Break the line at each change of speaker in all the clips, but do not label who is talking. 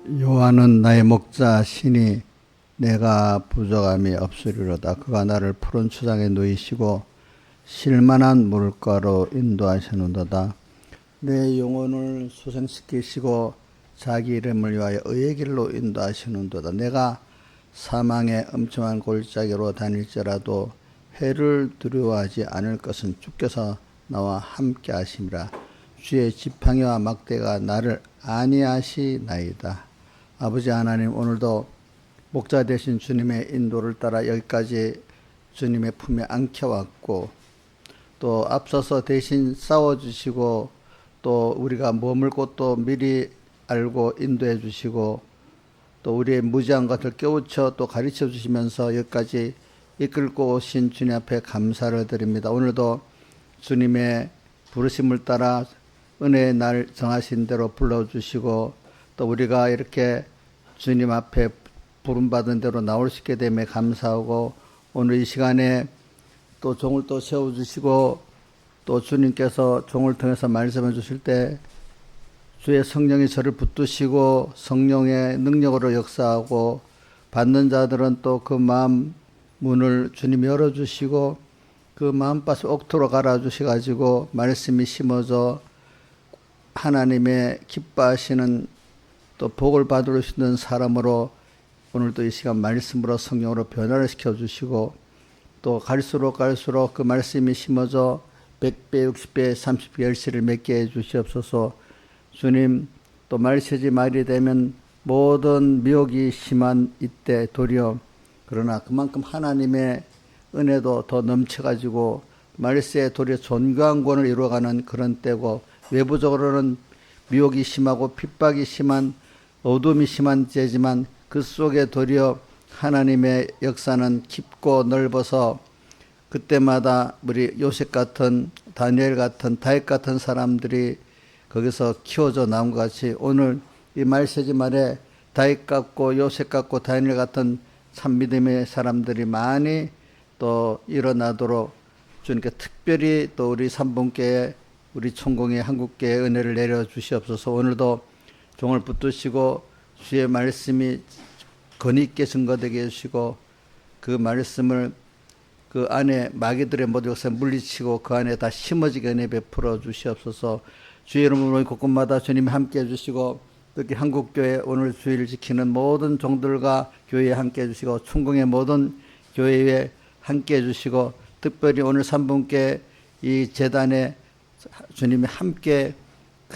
여호와는 나의 목자 시니 내가 부족함이 없으리로다. 그가 나를 푸른 초장에 누이시고 쉴만한 물가로 인도하시는도다. 내 영혼을 소생시키시고 자기 이름을 위하여 의의 길로 인도하시는도다. 내가 사망의 엄청한 골짜기로 다닐지라도 해를 두려워하지 않을 것은 주께서 나와 함께 하심이라. 주의 지팡이와 막대가 나를 안위하시나이다. 아버지 하나님, 오늘도 목자 되신 주님의 인도를 따라 여기까지 주님의 품에 안겨왔고, 또 앞서서 대신 싸워주시고, 또 우리가 머물 곳도 미리 알고 인도해 주시고, 또 우리의 무지한 것을 깨우쳐 또 가르쳐 주시면서 여기까지 이끌고 오신 주님 앞에 감사를 드립니다. 오늘도 주님의 부르심을 따라 은혜의 날 정하신 대로 불러주시고, 또 우리가 이렇게 주님 앞에 부름받은 대로 나올 수 있게 됨에 감사하고, 오늘 이 시간에 또 종을 또 세워주시고, 또 주님께서 종을 통해서 말씀해 주실 때 주의 성령이 저를 붙드시고 성령의 능력으로 역사하고, 받는 자들은 또 그 마음 문을 주님이 열어주시고 그 마음밭을 옥토로 갈아주셔가지고 말씀이 심어져 하나님의 기뻐하시는 또 복을 받을 수 있는 사람으로 오늘도 이 시간 말씀으로 성령으로 변화를 시켜주시고, 또 갈수록 그 말씀이 심어져 100배, 60배, 30배 열매를 맺게 해주시옵소서. 주님, 또 말세지 말이 되면 모든 미혹이 심한 이때 도리어, 그러나 그만큼 하나님의 은혜도 더 넘쳐가지고 말세의 도리어 존귀한 권을 이루어가는 그런 때고, 외부적으로는 미혹이 심하고 핍박이 심한 어둠이 심한 때지만 그 속에 도리어 하나님의 역사는 깊고 넓어서 그때마다 우리 요셉 같은, 다니엘 같은, 다윗 같은 사람들이 거기서 키워져 나온 것 같이 오늘 이 말세지 말에 다윗 같고 요셉 같고 다니엘 같은 참 믿음의 사람들이 많이 또 일어나도록 주님께 특별히 또 우리 삼봉교회, 우리 총공의 한국교회 은혜를 내려주시옵소서. 오늘도 종을 붙드시고 주의 말씀이 권위 있게 증거되게 해주시고, 그 말씀을 그 안에 마귀들의 모든 것을 물리치고 그 안에 다 심어지게 은혜 베풀어 주시옵소서. 주의 이름으로 곳곳마다 주님이 함께 해주시고, 특히 한국교회 오늘 주일을 지키는 모든 종들과 교회에 함께 해주시고, 총공의 모든 교회에 함께 해주시고, 특별히 오늘 3분께 이 재단에 주님이 함께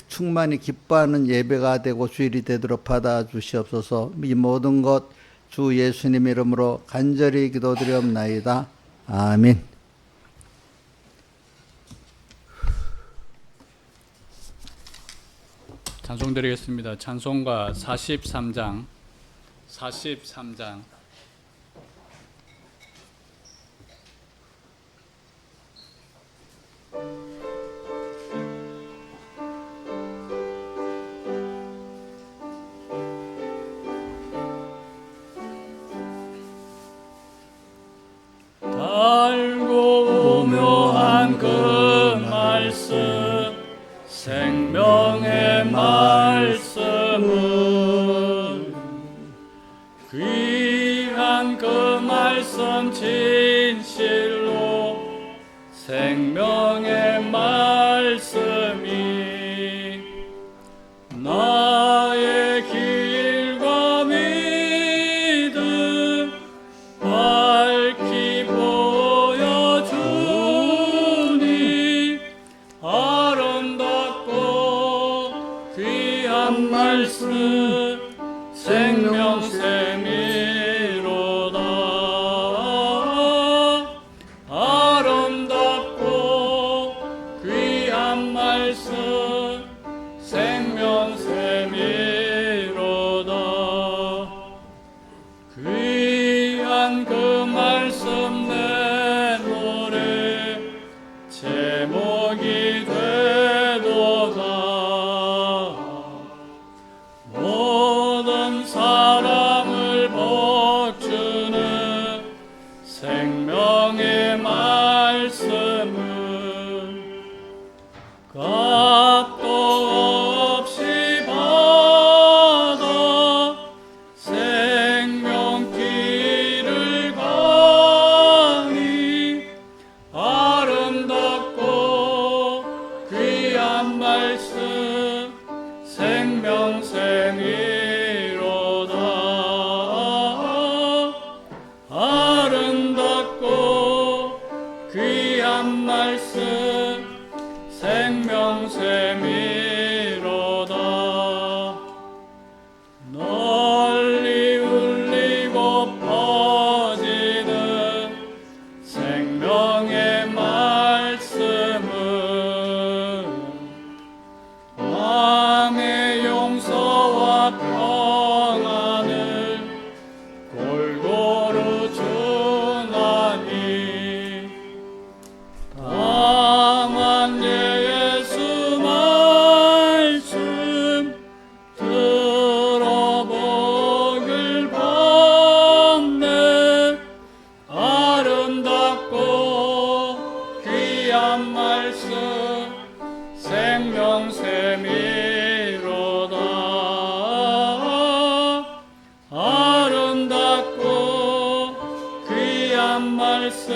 충만히 기뻐하는 예배가 되고 주일이 되도록 받아 주시옵소서. 이 모든 것 주 예수님 이름으로 간절히 기도드리옵나이다. 아멘.
찬송 드리겠습니다. 찬송가 43장. 달고 오묘한 그 말씀, 생명의 말씀은 귀한 그 말씀 진실로 생명의 말씀이 나의 길과 믿음 밝히 보여주니 아름답고 귀한 말씀 생명샘이로다. 아름답고 귀한 말씀 생명샘이로다. 귀한 그 말씀 내 노래 제목이 되도다. 모든 사람을 복주는 생명의 말씀은 값 귀한 말씀 생명샘이로다. 아름답고 귀한 말씀 생명샘이로다. 널리 울리고 퍼지는 생명의 말씀은 왕의 용서와 평안을 골고루 주나니 다만 예수 말씀 들어보길 번네. 아름답고 귀한 말씀 생명샘이로다. 아름답고 귀한 말씀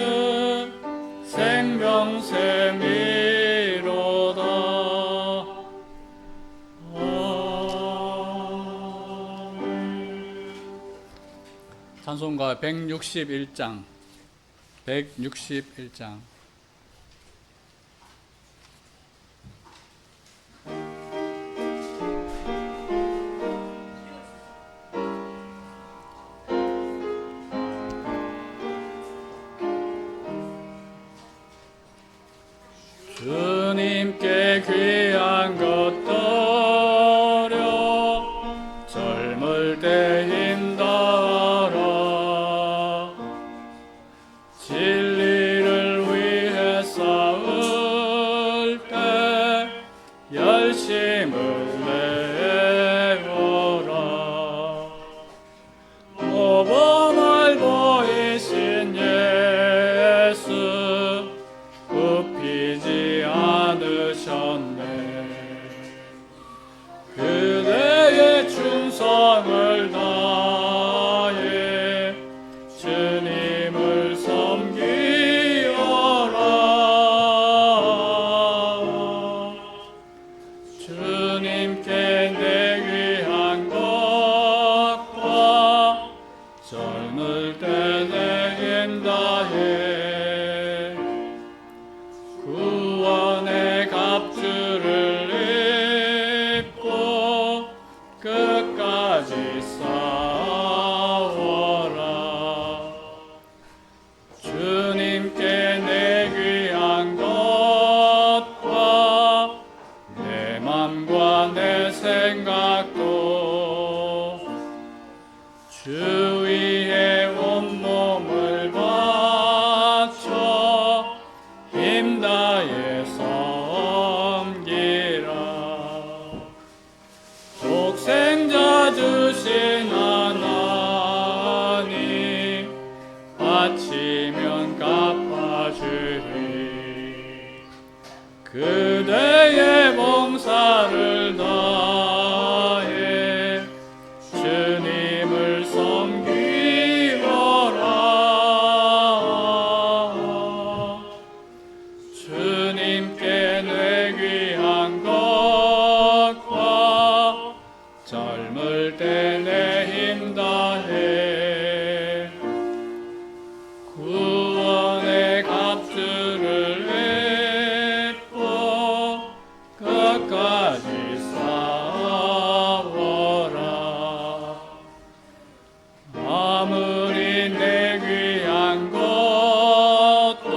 생명샘이로다. 아멘. 찬송가 161장 161장. 주님께 귀한 것들여 젊을 때 힘다하라. 진리를 위해 싸울 때 열심을 내어라. 모범을 보이신 예수 굽히지 않으셨네. 그대의 충성을 다해 주님을 섬기어라. 주님께 내 귀한 것과 젊을 때 내 힘 다해 구원의 갑주를 입고 끝까지 싸워라. 주님께 내 귀한 것과 내 맘과 내 생각도 주 위에 온몸을 바쳐 힘다해 섬기라. 독생자 주신 하나님 바치면 갚아주리. 그대의 봉사를 다해 주님을 섬기어라. 주님께 내 귀한 것과 젊을 때 내 힘 다해 구원의 갑주를 입고 끝까지 싸워라. 아무리 내 귀한 것도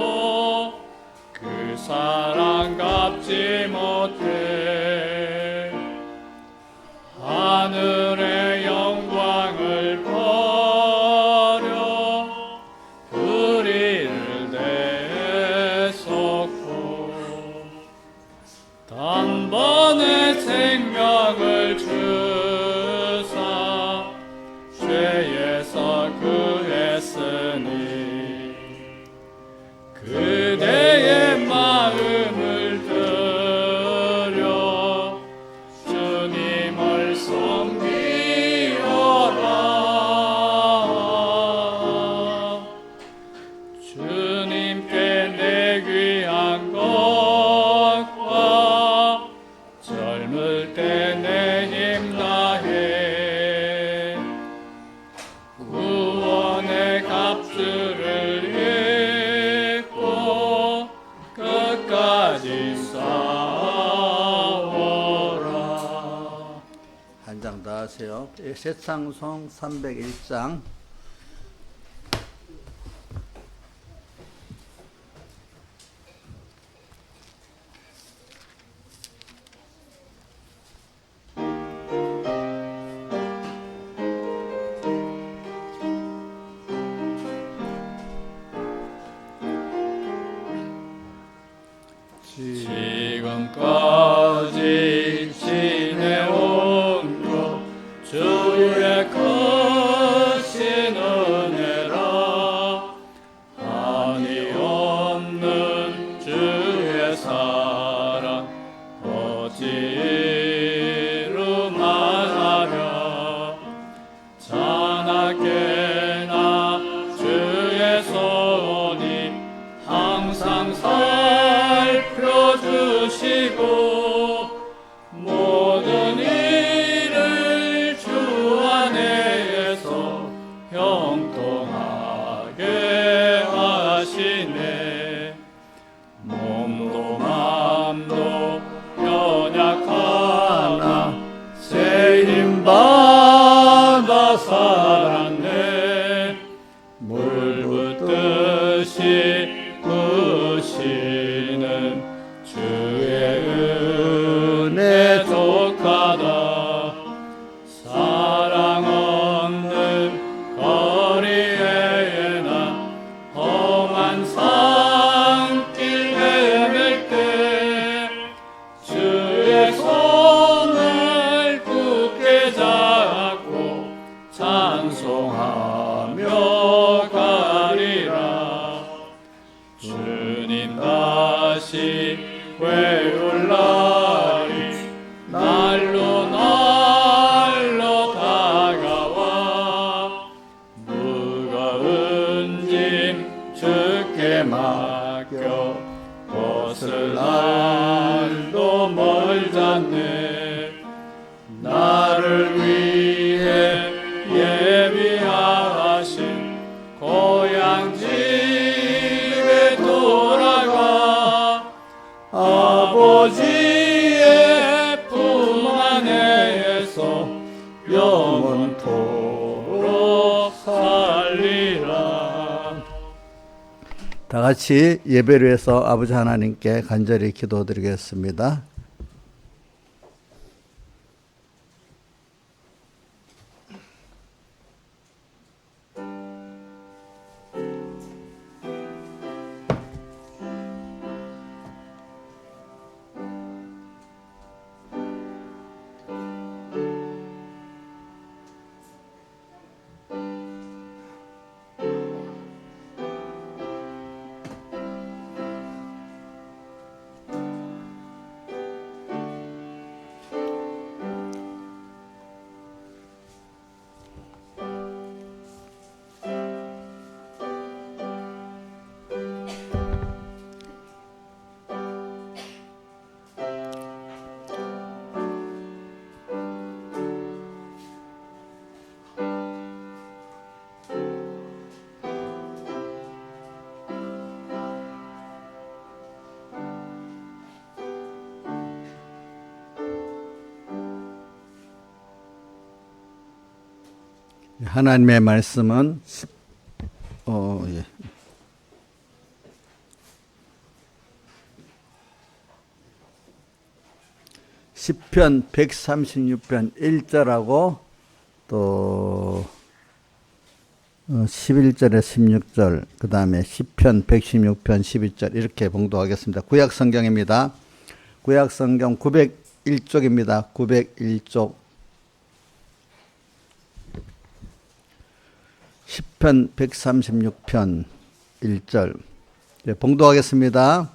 그 사랑 갚지 못해 하늘의 영광을 버려 불의를 내쏟고 단번에
따라하세요. 새창송 301장.
지금까지 지내온 것 주의 크신 은혜라. 한이 없는 주의 사랑 어찌 이루마하랴. 자나깨나 주의 손이 항상 살펴주시고 모든 일을 주 안에서 형통하게 하시네. 몸도 맘도 연약하나 새 힘 받아 살았네. 물 붓듯이 부시는 주의 은혜 족하다. 사랑 없는 거리에 나 험한 산길 헤맬 때 주의 손을 굳게 잡고 찬송하며 가리라. 주님 다시 외울 날이 날로 날로 다가와. 무거운 짐 주께 맡겨 벗을 날도 멀잖네. 나를 위해 예비하신 고향 집에 돌아가 아버지의 품 안에서 영원토록 살리라.
다 같이 예배를 위해서 아버지 하나님께 간절히 기도드리겠습니다. 하나님의 말씀은 시편 136편 1절하고 또 11절에 16절, 그 다음에 시편 116편 12절 이렇게 봉독하겠습니다. 구약 성경입니다. 구약 성경 901쪽입니다. 901쪽. 시편 136편 1절 봉독하겠습니다.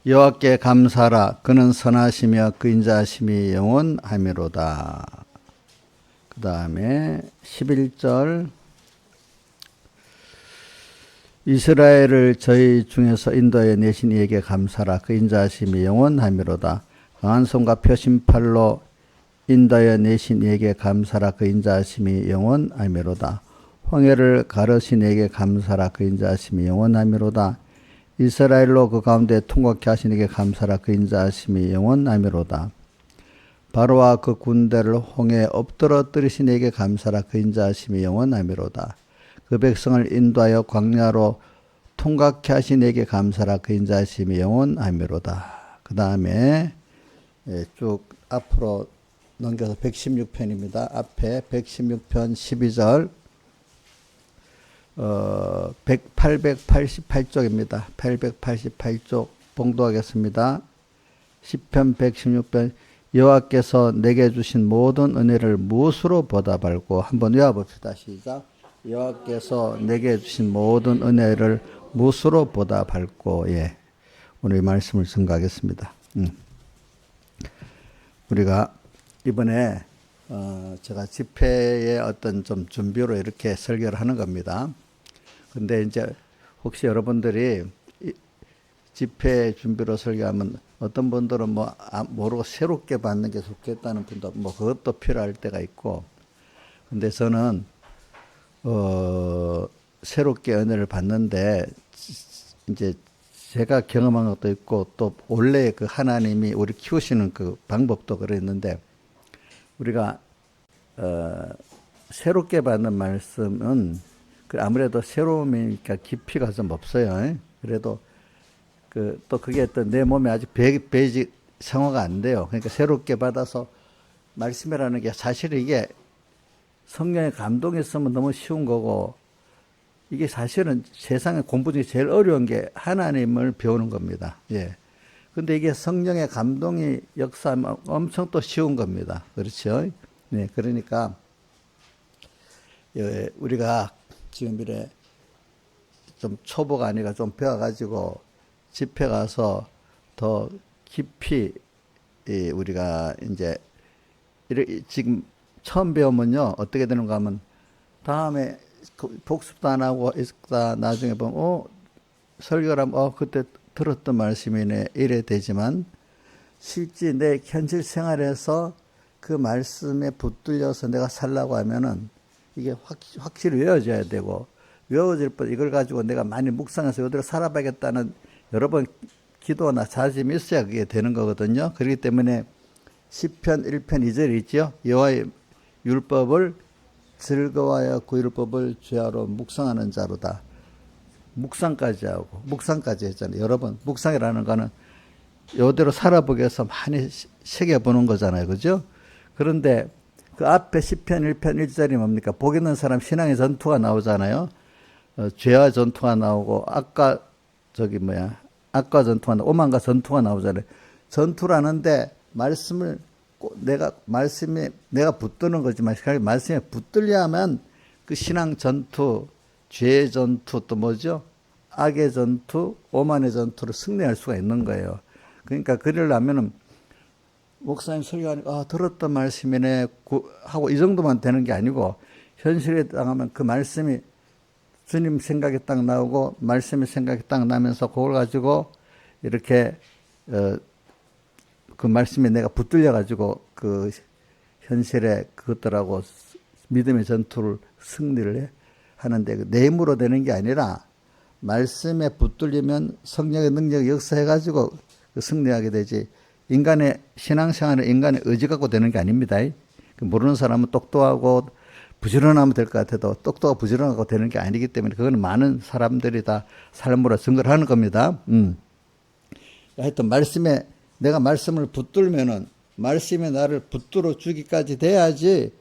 여호와께 감사하라. 그는 선하시며 그 인자하심이 영원하미로다. 그 다음에 11절 이스라엘을 저희 중에서 인도해 내신 이에게 감사하라. 그 인자하심이 영원하미로다. 강한 손과 펴신 팔로 인도해 내신 이에게 감사하라. 그 인자하심이 영원하미로다. 홍해를 가르신 이에게 감사하라. 그 인자하심이 영원하미로다. 이스라엘로 그 가운데 통곡케 하신 이에게 감사하라. 그 인자하심이 영원하미로다. 바로와 그 군대를 홍해에 엎드러뜨리신 이에게 감사라. 그 인자하심이 영원하미로다. 그 백성을 인도하여 광야로 통각케 하신 이에게 감사라. 그 인자하심이 영원하미로다. 그 다음에 쭉 앞으로 넘겨서 116편입니다. 앞에 116편 12절 888쪽입니다. 888쪽 봉독하겠습니다. 시편 116편 여호와께서 내게 주신 모든 은혜를 무엇으로 보답할고. 한번 외워봅시다. 시작. 여호와께서 내게 주신 모든 은혜를 무엇으로 보답할고. 예, 오늘 이 말씀을 증거하겠습니다. 우리가 이번에 제가 집회의 어떤 좀 준비로 이렇게 설교를 하는 겁니다. 근데 이제 혹시 여러분들이 집회 준비로 설교하면 어떤 분들은 모르고 새롭게 받는 게 좋겠다는 분도 그것도 필요할 때가 있고, 근데 저는 새롭게 은혜를 받는데 이제 제가 경험한 것도 있고 또 원래 그 하나님이 우리 키우시는 그 방법도 그랬는데, 우리가 새롭게 받는 말씀은 아무래도 새로움이니까 깊이가 좀 없어요. 그래도 또 그게 또 내 몸에 아직 배직 성화가 안 돼요. 그러니까 새롭게 받아서 말씀이라는 게 사실 이게 성령의 감동이 있으면 너무 쉬운 거고, 이게 사실은 세상에 공부 중에 제일 어려운 게 하나님을 배우는 겁니다. 예. 근데 이게 성령의 감동이 역사하면 엄청 또 쉬운 겁니다. 그렇죠? 네. 그러니까, 우리가 지금 이래 좀 초보가 아니라 좀 배워가지고 집회 가서 더 깊이 우리가 이제 지금 처음 배우면요, 어떻게 되는가 하면 다음에 복습도 안 하고 있다 나중에 보면 설교를 하면 그때 들었던 말씀이네 이래 되지만, 실제 내 현실 생활에서 그 말씀에 붙들려서 내가 살라고 하면은 이게 확실히 외워져야 되고, 외워질 뻔 이걸 가지고 내가 많이 묵상해서 이대로 살아봐야겠다는 여러 번 기도나 자짐이 있어야 그게 되는 거거든요. 그렇기 때문에 시편 1편 2절이 있죠. 여호와의 율법을 즐거워하여 그 율법을 죄하로 묵상하는 자로다. 묵상까지 했잖아요. 여러분, 묵상이라는 거는 이대로 살아보기 위해서 많이 새겨보는 거잖아요. 그죠? 그런데 그 앞에 시편 1편 1절이 뭡니까? 복 있는 사람 신앙의 전투가 나오잖아요. 죄와 전투가 나오고, 악과 전투가 나오고, 오만과 전투가 나오잖아요. 전투라는데 말씀에 내가 붙드는 거지만, 말씀에 붙들려면 그 신앙 전투, 죄의 전투, 또 뭐죠? 악의 전투, 오만의 전투를 승리할 수가 있는 거예요. 그러니까 그러려면은 목사님 설교하니까 들었던 말씀이네 하고 이 정도만 되는 게 아니고, 현실에 당하면 그 말씀이 주님 생각이 딱 나오고 말씀의 생각이 딱 나면서 그걸 가지고 이렇게 그 말씀에 내가 붙들려 가지고 그 현실에 그것들하고 믿음의 전투를 승리를 하는데, 내 힘으로 되는 게 아니라 말씀에 붙들리면 성령의 능력이 역사해 가지고 승리하게 되지, 인간의 신앙생활은 인간의 의지 갖고 되는 게 아닙니다. 모르는 사람은 똑똑하고 부지런하면 될 것 같아도 똑똑하고 부지런하고 되는 게 아니기 때문에, 그거는 많은 사람들이 다 삶으로 증거를 하는 겁니다. 하여튼 내가 말씀을 붙들면은 말씀이 나를 붙들어 주기까지 돼야지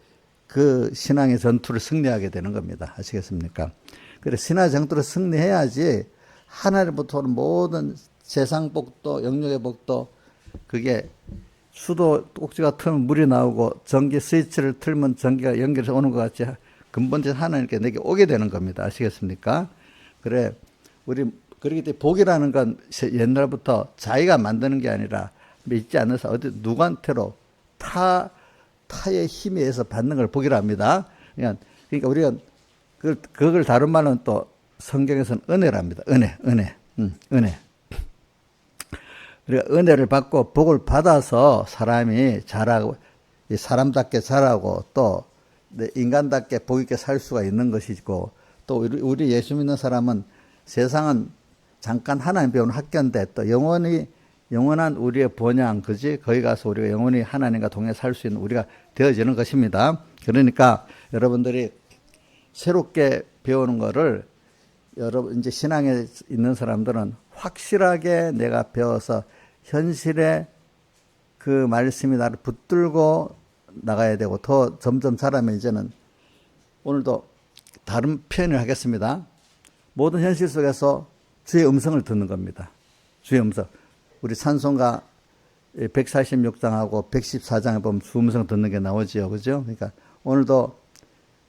그 신앙의 전투를 승리하게 되는 겁니다. 아시겠습니까? 그래서 신앙의 전투를 승리해야지 하나님부터 오는 모든 세상 복도, 영역의 복도, 그게 수도 꼭지가 틀면 물이 나오고 전기 스위치를 틀면 전기가 연결해서 오는 것 같이 근본적인 하나님께 내게 오게 되는 겁니다. 아시겠습니까? 그렇기 때문에 복이라는 건 옛날부터 자기가 만드는 게 아니라 믿지 않는 사람, 누구한테로 타의 힘에 의해서 받는 걸 복이라 합니다. 그러니까 우리가 그걸 다른 말로는 또 성경에서는 은혜랍니다. 은혜. 우리가 은혜를 받고 복을 받아서 사람이 자라고, 사람답게 자라고, 또 인간답게 복 있게 살 수가 있는 것이고, 또 우리 예수 믿는 사람은 세상은 잠깐 하나님 배우는 학교인데 또 영원히 영원한 우리의 본향, 그지? 거기 가서 우리가 영원히 하나님과 동행 살 수 있는 우리가 되어지는 것입니다. 그러니까 여러분들이 새롭게 배우는 거를 여러분 이제 신앙에 있는 사람들은 확실하게 내가 배워서 현실에 그 말씀이 나를 붙들고 나가야 되고 더 점점 자라면 이제는 오늘도 다른 표현을 하겠습니다. 모든 현실 속에서 주의 음성을 듣는 겁니다. 주의 음성. 우리 찬송가 146장하고 114장에 보면 주 음성 듣는 게 나오지요. 그죠? 그러니까 오늘도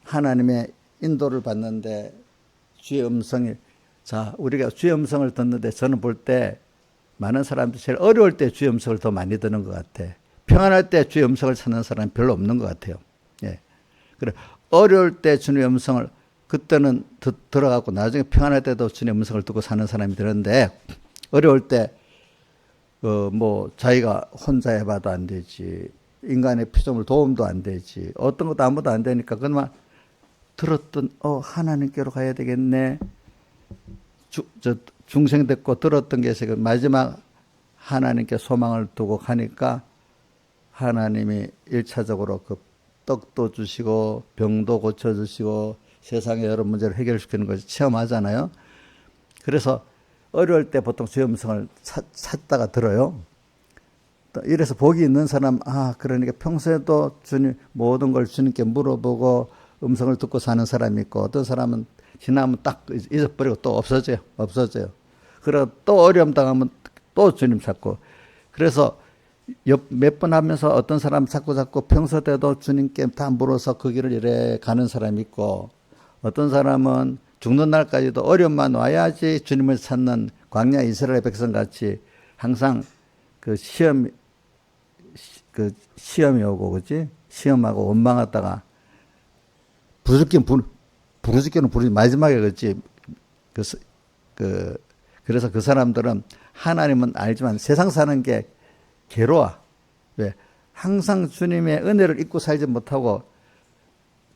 하나님의 인도를 받는데 주의 음성이, 자, 우리가 주의 음성을 듣는데 저는 볼 때 많은 사람들이 제일 어려울 때 주의 음성을 더 많이 듣는 것 같아. 평안할 때 주의 음성을 찾는 사람이 별로 없는 것 같아요. 예. 그래. 어려울 때 주님의 음성을 그때는 들어가고 나중에 평안할 때도 주님의 음성을 듣고 사는 사람이 되는데 어려울 때 뭐 자기가 혼자 해봐도 안 되지, 인간의 피조물 도움도 안 되지, 어떤 것도 아무도 안 되니까 그만 들었던 하나님께로 가야 되겠네. 중생 됐고 들었던 게 있어요. 마지막 하나님께 소망을 두고 가니까 하나님이 1차적으로 그 떡도 주시고 병도 고쳐주시고 세상의 여러 문제를 해결시키는 것을 체험하잖아요. 그래서 어려울 때 보통 주의 음성을 찾다가 들어요. 이래서 복이 있는 사람, 그러니까 평소에도 주님 모든 걸 주님께 물어보고 음성을 듣고 사는 사람이 있고, 어떤 사람은 지나면 딱 잊어버리고 또 없어져요. 그리고 또 어려움 당하면 또 주님 찾고. 그래서 몇 번 하면서 어떤 사람 자꾸 평소 때도 주님께 다 물어서 그 길을 이래 가는 사람이 있고, 어떤 사람은 죽는 날까지도 어려움만 와야지 주님을 찾는 광야 이스라엘 백성 같이 항상 그 시험이 오고, 그지? 시험하고 원망하다가 부르짖기는 부르지 마지막에 그지? 그래서 그 사람들은 하나님은 알지만 세상 사는 게 괴로워. 왜? 항상 주님의 은혜를 잊고 살지 못하고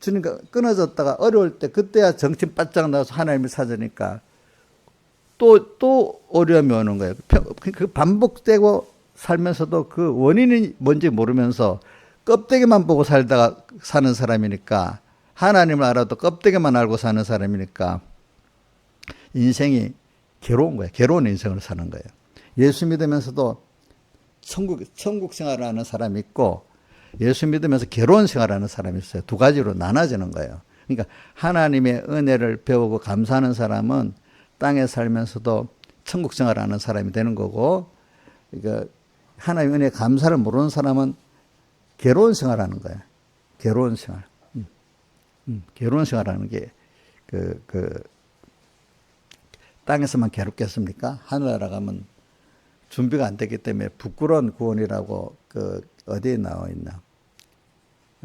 주님과 끊어졌다가 어려울 때 그때야 정신 바짝 나서 하나님을 찾으니까 또 어려움이 오는 거예요. 그 반복되고 살면서도 그 원인이 뭔지 모르면서 껍데기만 보고 살다가 사는 사람이니까, 하나님을 알아도 껍데기만 알고 사는 사람이니까 인생이 괴로운 거예요. 괴로운 인생을 사는 거예요. 예수 믿으면서도 천국 생활을 하는 사람이 있고 예수 믿으면서 괴로운 생활을 하는 사람이 있어요. 두 가지로 나눠지는 거예요. 그러니까 하나님의 은혜를 배우고 감사하는 사람은 땅에 살면서도 천국 생활을 하는 사람이 되는 거고, 그러니까 하나님의 은혜에 감사를 모르는 사람은 괴로운 생활을 하는 거예요. 괴로운 생활. 괴로운 생활하는 게 땅에서만 괴롭겠습니까? 하늘나라 가면 준비가 안 되기 때문에 부끄러운 구원이라고 어디에 나와 있나?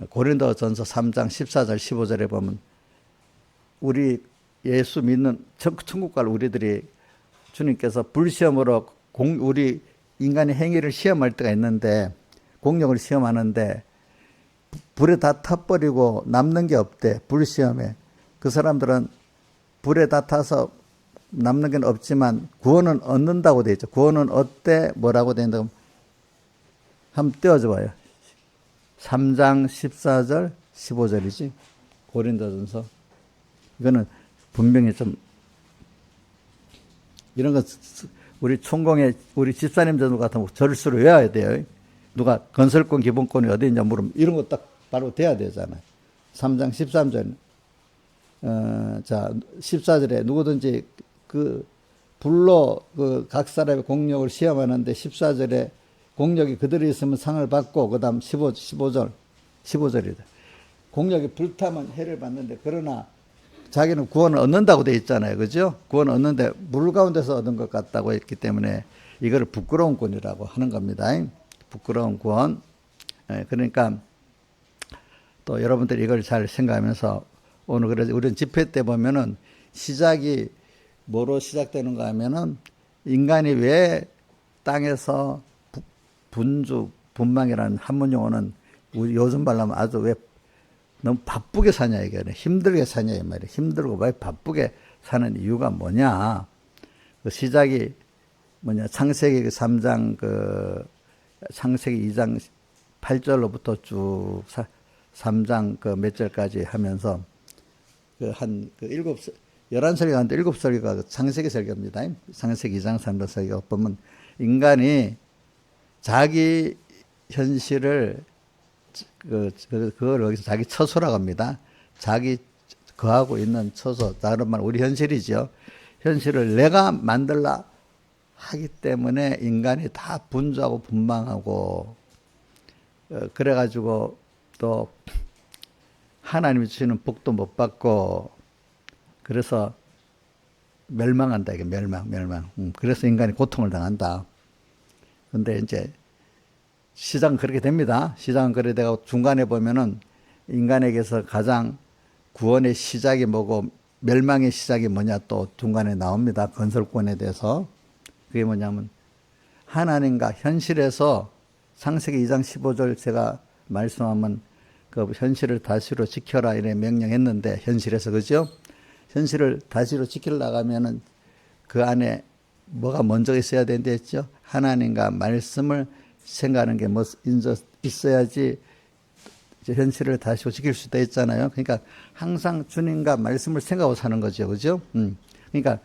고린도전서 3장 14절 15절에 보면 우리 예수 믿는 천국 갈 우리들이 주님께서 불시험으로 우리 인간의 행위를 시험할 때가 있는데, 공력을 시험하는데 불에 다 타버리고 남는 게 없대. 불시험에. 그 사람들은 불에 다 타서 남는 게 없지만 구원은 얻는다고 돼 있죠. 구원은 얻되 뭐라고 돼 있는가? 한번 떼어줘 봐요. 3장 14절 15절이지. 고린도전서. 이거는 분명히 좀 이런 거 우리 총공에 우리 집사님들 같은 거 절수로 외워야 돼요. 누가 건설권 기본권이 어디 있냐 물으면 이런 거 딱 바로 돼야 되잖아요. 3장 13절. 자, 14절에 누구든지 불로 각 사람의 공력을 시험하는데 14절에 공력이 그들이 있으면 상을 받고, 그 다음 15절이다. 공력이 불타면 해를 받는데, 그러나 자기는 구원을 얻는다고 돼 있잖아요. 그죠? 구원을 얻는데 물 가운데서 얻은 것 같다고 했기 때문에 이거를 부끄러운 구원이라고 하는 겁니다. 부끄러운 구원. 그러니까 또 여러분들이 이걸 잘 생각하면서 오늘 그래서 우리는 집회 때 보면은 시작이 뭐로 시작되는가 하면은 인간이 왜 땅에서 분망이라는 한문 용어는 우리 요즘 말로 하면 아주 왜 너무 바쁘게 사냐 이게 힘들게 사냐 이 말이에요. 힘들고 왜 바쁘게 사는 이유가 뭐냐? 그 시작이 창세기 3장 창세기 2장 8절로부터 쭉 3장 몇 절까지 하면서 한 11설교가 하는데 7설교가 창세기 설교입니다. 창세기 2장 3장 설교 보면 인간이 자기 현실을 그걸 여기서 자기 처소라고 합니다. 자기 거하고 있는 처소, 다른 말 우리 현실이죠. 현실을 내가 만들라 하기 때문에 인간이 다 분주하고 분망하고 그래가지고 또 하나님이 주시는 복도 못 받고 그래서 멸망한다. 이게 멸망. 그래서 인간이 고통을 당한다. 근데 이제 시작은 그렇게 됩니다. 시작은 그렇게 되고 중간에 보면은 인간에게서 가장 구원의 시작이 뭐고 멸망의 시작이 뭐냐 또 중간에 나옵니다. 건설권에 대해서. 그게 뭐냐면 하나님과 현실에서 창세기 2장 15절 제가 말씀하면 그 현실을 다시로 지켜라 이래 명령했는데 현실에서 그죠? 현실을 다시로 지키려고 하면은 그 안에 뭐가 먼저 있어야 된다 했죠? 하나님과 말씀을 생각하는 게 뭐 있어야지 현실을 다시로 지킬 수도 있잖아요. 그러니까 항상 주님과 말씀을 생각하고 사는 거죠. 그죠? 그러니까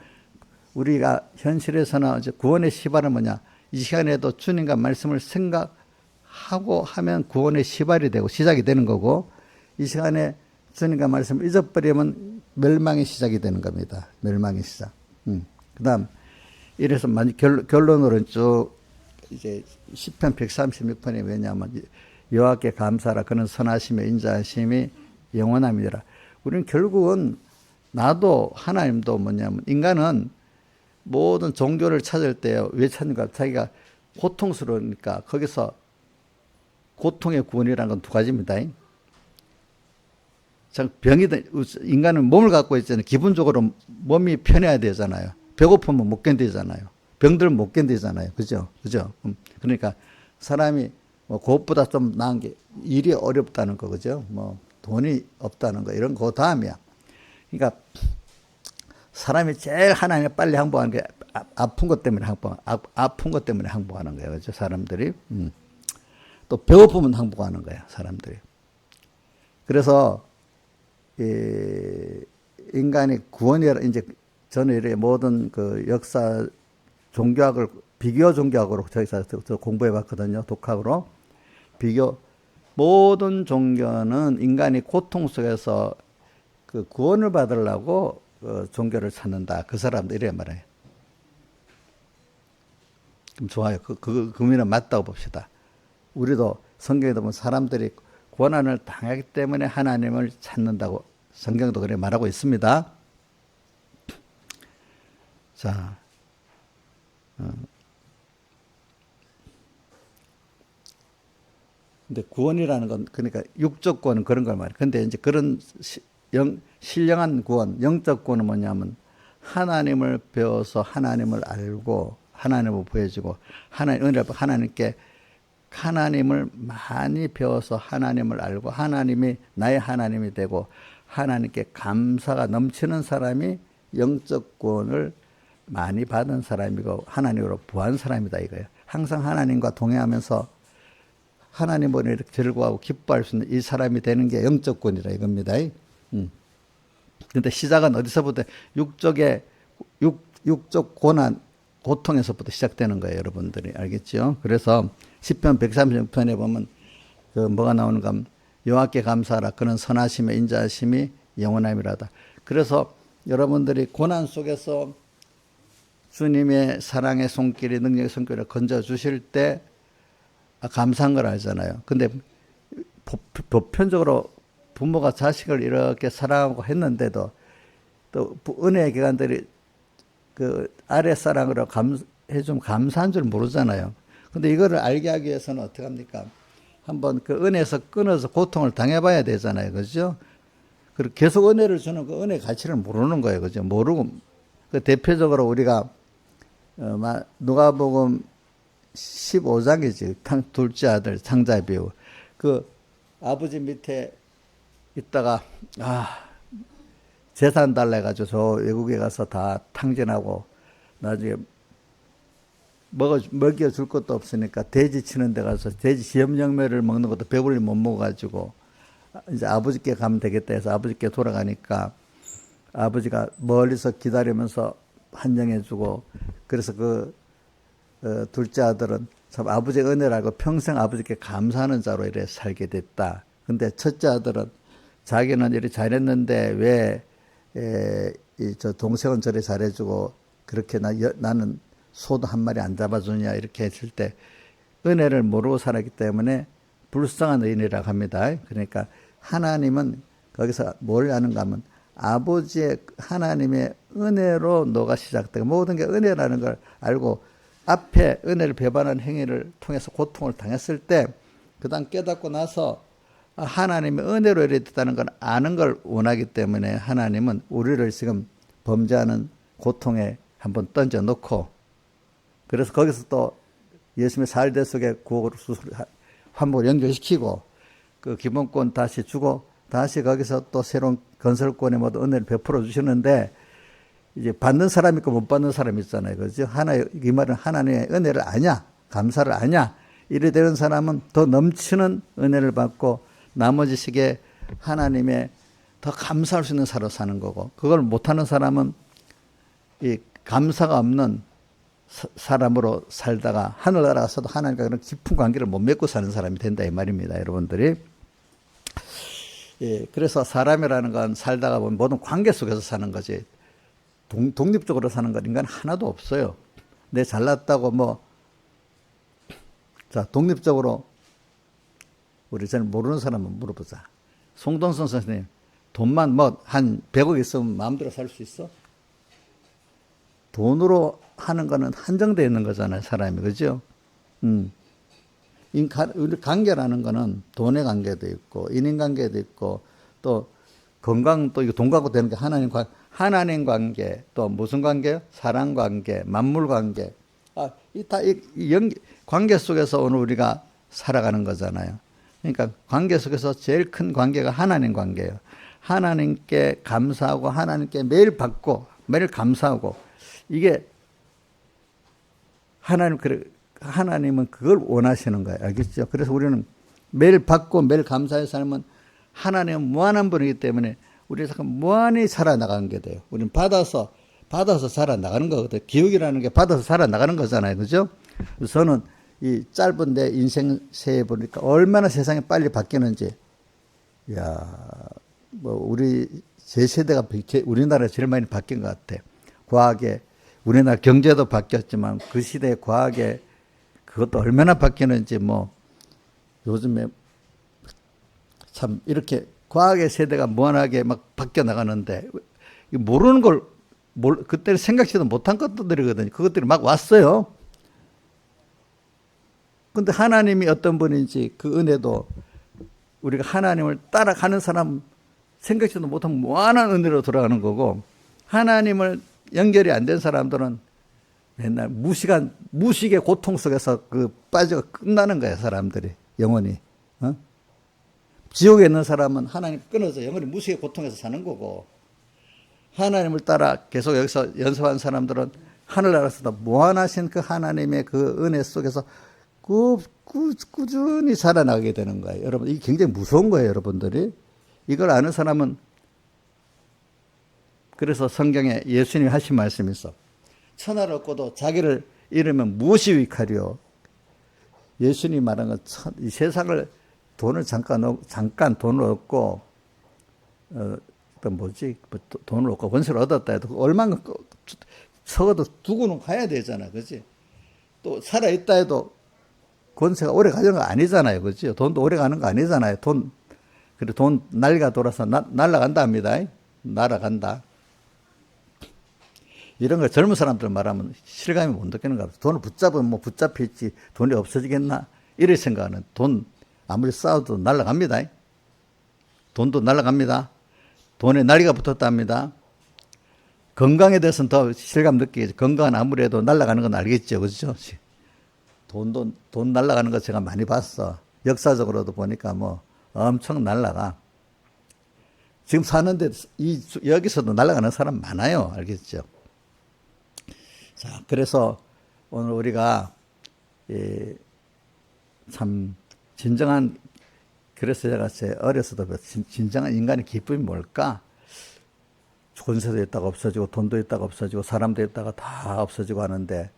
우리가 현실에서나 이제 구원의 시발은 뭐냐? 이 시간에도 주님과 말씀을 생각하고 하면 구원의 시발이 되고 시작이 되는 거고 이 시간에 주님과 말씀을 잊어버리면 멸망의 시작이 되는 겁니다. 멸망의 시작. 그다음 이래서 결론으로는 쭉 이제 시편 136편이 왜냐하면 여호와께 감사하라 그는 선하시며 인자하심이 영원함이라. 우리는 결국은 나도 하나님도 뭐냐면 인간은 모든 종교를 찾을 때 왜 찾는가? 자기가 고통스러우니까 거기서 고통의 구원이라는 건 두 가지입니다. 인간은 몸을 갖고 있잖아요. 기본적으로 몸이 편해야 되잖아요. 배고프면 못 견디잖아요. 병들면 못 견디잖아요. 그죠? 그러니까 사람이 그것보다 좀 나은 게 일이 어렵다는 거, 그죠? 돈이 없다는 거, 이런 거 다음이야. 그러니까 사람이 제일 하나님에 빨리 항복하는 게 아픈 것 때문에 아픈 것 때문에 항복하는 거예요. 그죠? 사람들이. 또 배고프면 항복하는 거예요. 사람들이. 그래서, 인간이 구원이라, 이제 저는 이렇게 모든 그 역사 종교학을 비교 종교학으로 저기서 공부해 봤거든요. 독학으로. 모든 종교는 인간이 고통 속에서 그 구원을 받으려고 종교를 찾는다. 그 사람들 이래 말해요. 그럼 좋아요. 그 의미는 맞다고 봅시다. 우리도 성경에 보면 사람들이 고난을 당하기 때문에 하나님을 찾는다고 성경도 그래 말하고 있습니다. 자, 근데 구원이라는 건 그러니까 육적 구원은 그런 걸 말이에요. 근데 이제 그런 신령한 구원, 영적 구원은 뭐냐면 하나님을 배워서 하나님을 알고 하나님을 보여주고 하나님께 하나님을 많이 배워서 하나님을 알고 하나님이 나의 하나님이 되고 하나님께 감사가 넘치는 사람이 영적 구원을 많이 받은 사람이고 하나님으로 부한 사람이다 이거예요. 항상 하나님과 동행하면서 하나님으로 이렇게 즐거워하고 기뻐할 수 있는 이 사람이 되는 게 영적 구원이라 이겁니다. 근데 시작은 어디서부터 육적 고난 고통에서부터 시작되는 거예요. 여러분들이 알겠죠? 그래서 시편 136편에 보면 그 뭐가 나오는가 하면 여호와께 감사하라 그는 선하시며 인자하심이 영원함이라다. 그래서 여러분들이 고난 속에서 주님의 사랑의 손길이 능력의 손길을 건져 주실 때 감사한 걸 알잖아요. 근데 보편적으로 부모가 자식을 이렇게 사랑하고 했는데도 또 은혜의 기관들이 그 아랫사랑으로 해좀 감사한 줄 모르잖아요. 근데 이거를 알게 하기 위해서는 어떻게 합니까? 한번 그 은혜에서 끊어서 고통을 당해봐야 되잖아요. 그죠? 그리고 계속 은혜를 주는 그 은혜 가치를 모르는 거예요. 그죠? 모르고. 그 대표적으로 우리가, 누가복음 15장이지. 둘째 아들, 창자 비유. 그 아버지 밑에 있다가, 재산 달라 해가지고 저 외국에 가서 다 탕진하고 나중에 먹여줄 것도 없으니까 돼지 치는 데 가서 돼지 시험영매를 먹는 것도 배불리 못 먹어가지고 이제 아버지께 가면 되겠다 해서 아버지께 돌아가니까 아버지가 멀리서 기다리면서 한정해주고 그래서 둘째 아들은 참 아버지의 은혜를 알고 평생 아버지께 감사하는 자로 이래 살게 됐다. 근데 첫째 아들은 자기는 이렇게 잘했는데 왜 저 동생은 저래 잘해주고 그렇게 나는 소도 한 마리 안 잡아주냐 이렇게 했을 때 은혜를 모르고 살았기 때문에 불쌍한 의인이라고 합니다. 그러니까 하나님은 거기서 뭘 하는가 하면 아버지의 하나님의 은혜로 너가 시작되고 모든 게 은혜라는 걸 알고 앞에 은혜를 배반하는 행위를 통해서 고통을 당했을 때 그 다음 깨닫고 나서 하나님의 은혜로 이래 됐다는 걸 아는 걸 원하기 때문에 하나님은 우리를 지금 범죄하는 고통에 한번 던져놓고 그래서 거기서 또 예수님의 살대 속에 구호를 환복을 연결시키고 그 기본권 다시 주고 다시 거기서 또 새로운 건설권의 모든 은혜를 베풀어 주시는데 이제 받는 사람이 있고 못 받는 사람이 있잖아요. 그죠? 이 말은 하나님의 은혜를 아냐? 감사를 아냐? 이래 되는 사람은 더 넘치는 은혜를 받고 나머지 시기에 하나님의 더 감사할 수 있는 사로 사는 거고 그걸 못하는 사람은 이 감사가 없는 사람으로 살다가 하늘나라 가서도 하나님과 그런 깊은 관계를 못 맺고 사는 사람이 된다 이 말입니다. 여러분들이. 예, 그래서 사람이라는 건 살다가 보면 모든 관계 속에서 사는 거지 독립적으로 사는 건 인간 하나도 없어요. 내 잘났다고 자 독립적으로 우리 잘 모르는 사람은 물어보자. 송동선 선생님 돈만 한 100억 있으면 마음대로 살 수 있어? 돈으로 하는 거는 한정되어 있는 거잖아요, 사람이. 그죠? 우리 관계라는 거는 돈의 관계도 있고, 인인관계도 있고, 또 건강, 또 이거 돈 갖고 되는 게 하나님 관계, 또 무슨 관계요? 사랑 관계, 만물 관계. 관계 속에서 오늘 우리가 살아가는 거잖아요. 그러니까 관계 속에서 제일 큰 관계가 하나님 관계예요. 하나님께 감사하고, 하나님께 매일 받고, 매일 감사하고, 이게 하나님은 그걸 원하시는 거예요. 알겠죠? 그래서 우리는 매일 받고 매일 감사의 삶은 하나님은 무한한 분이기 때문에 우리 잠깐 무한히 살아나가는 게 돼요. 우리는 받아서 살아나가는 거거든요. 기억이라는 게 받아서 살아나가는 거잖아요. 그죠? 저는 이 짧은 내 인생 새해 보니까 얼마나 세상이 빨리 바뀌는지, 우리 제 세대가 우리나라에 제일 많이 바뀐 것 같아. 과학에, 우리나라 경제도 바뀌었지만 그 시대의 과학에 그것도 얼마나 바뀌는지 요즘에 참 이렇게 과학의 세대가 무한하게 막 바뀌어 나가는데 모르는 걸 그때는 생각지도 못한 것들이거든요. 그것들이 막 왔어요. 근데 하나님이 어떤 분인지 그 은혜도 우리가 하나님을 따라가는 사람 생각지도 못한 무한한 은혜로 돌아가는 거고 하나님을 연결이 안 된 사람들은 맨날 무식의 고통 속에서 빠져 끝나는 거예요, 사람들이. 영원히. 지옥에 있는 사람은 하나님 끊어져 영원히 무식의 고통에서 사는 거고, 하나님을 따라 계속 여기서 연습한 사람들은 하늘나라에서 무한하신 그 하나님의 그 은혜 속에서 꾸준히 살아나가게 되는 거예요. 여러분, 이게 굉장히 무서운 거예요, 여러분들이. 이걸 아는 사람은, 그래서 성경에 예수님이 하신 말씀이 있어. 천하를 얻고도 자기를 잃으면 무엇이 유익하리요? 예수님이 말한 건 이 세상을 돈을 잠깐 돈을 얻고 돈을 얻고 권세를 얻었다 해도 얼마나 적어도 두고는 가야 되잖아, 그렇지? 또 살아 있다 해도 권세가 오래 가는 거 아니잖아요, 그렇지? 돈도 오래 가는 거 아니잖아요. 돈 날가 돌아서 날아간다 합니다. 날아간다. 이런 걸 젊은 사람들 말하면 실감이 못 느끼는가 봐요. 돈을 붙잡으면 붙잡힐지 돈이 없어지겠나? 이럴 생각하는. 돈 아무리 쌓아도 날아갑니다. 돈도 날아갑니다. 돈에 날개가 붙었다 합니다. 건강에 대해서는 더 실감 느끼겠죠. 건강은 아무래도 날아가는 건 알겠죠. 그렇죠? 돈 날아가는 거 제가 많이 봤어. 역사적으로도 보니까 엄청 날아가. 지금 사는데 여기서도 날아가는 사람 많아요. 알겠죠? 자, 그래서 오늘 우리가 참 진정한, 그래서 제가 제 어려서도 진정한 인간의 기쁨이 뭘까? 권세도 있다가 없어지고 돈도 있다가 없어지고 사람도 있다가 다 없어지고 하는데,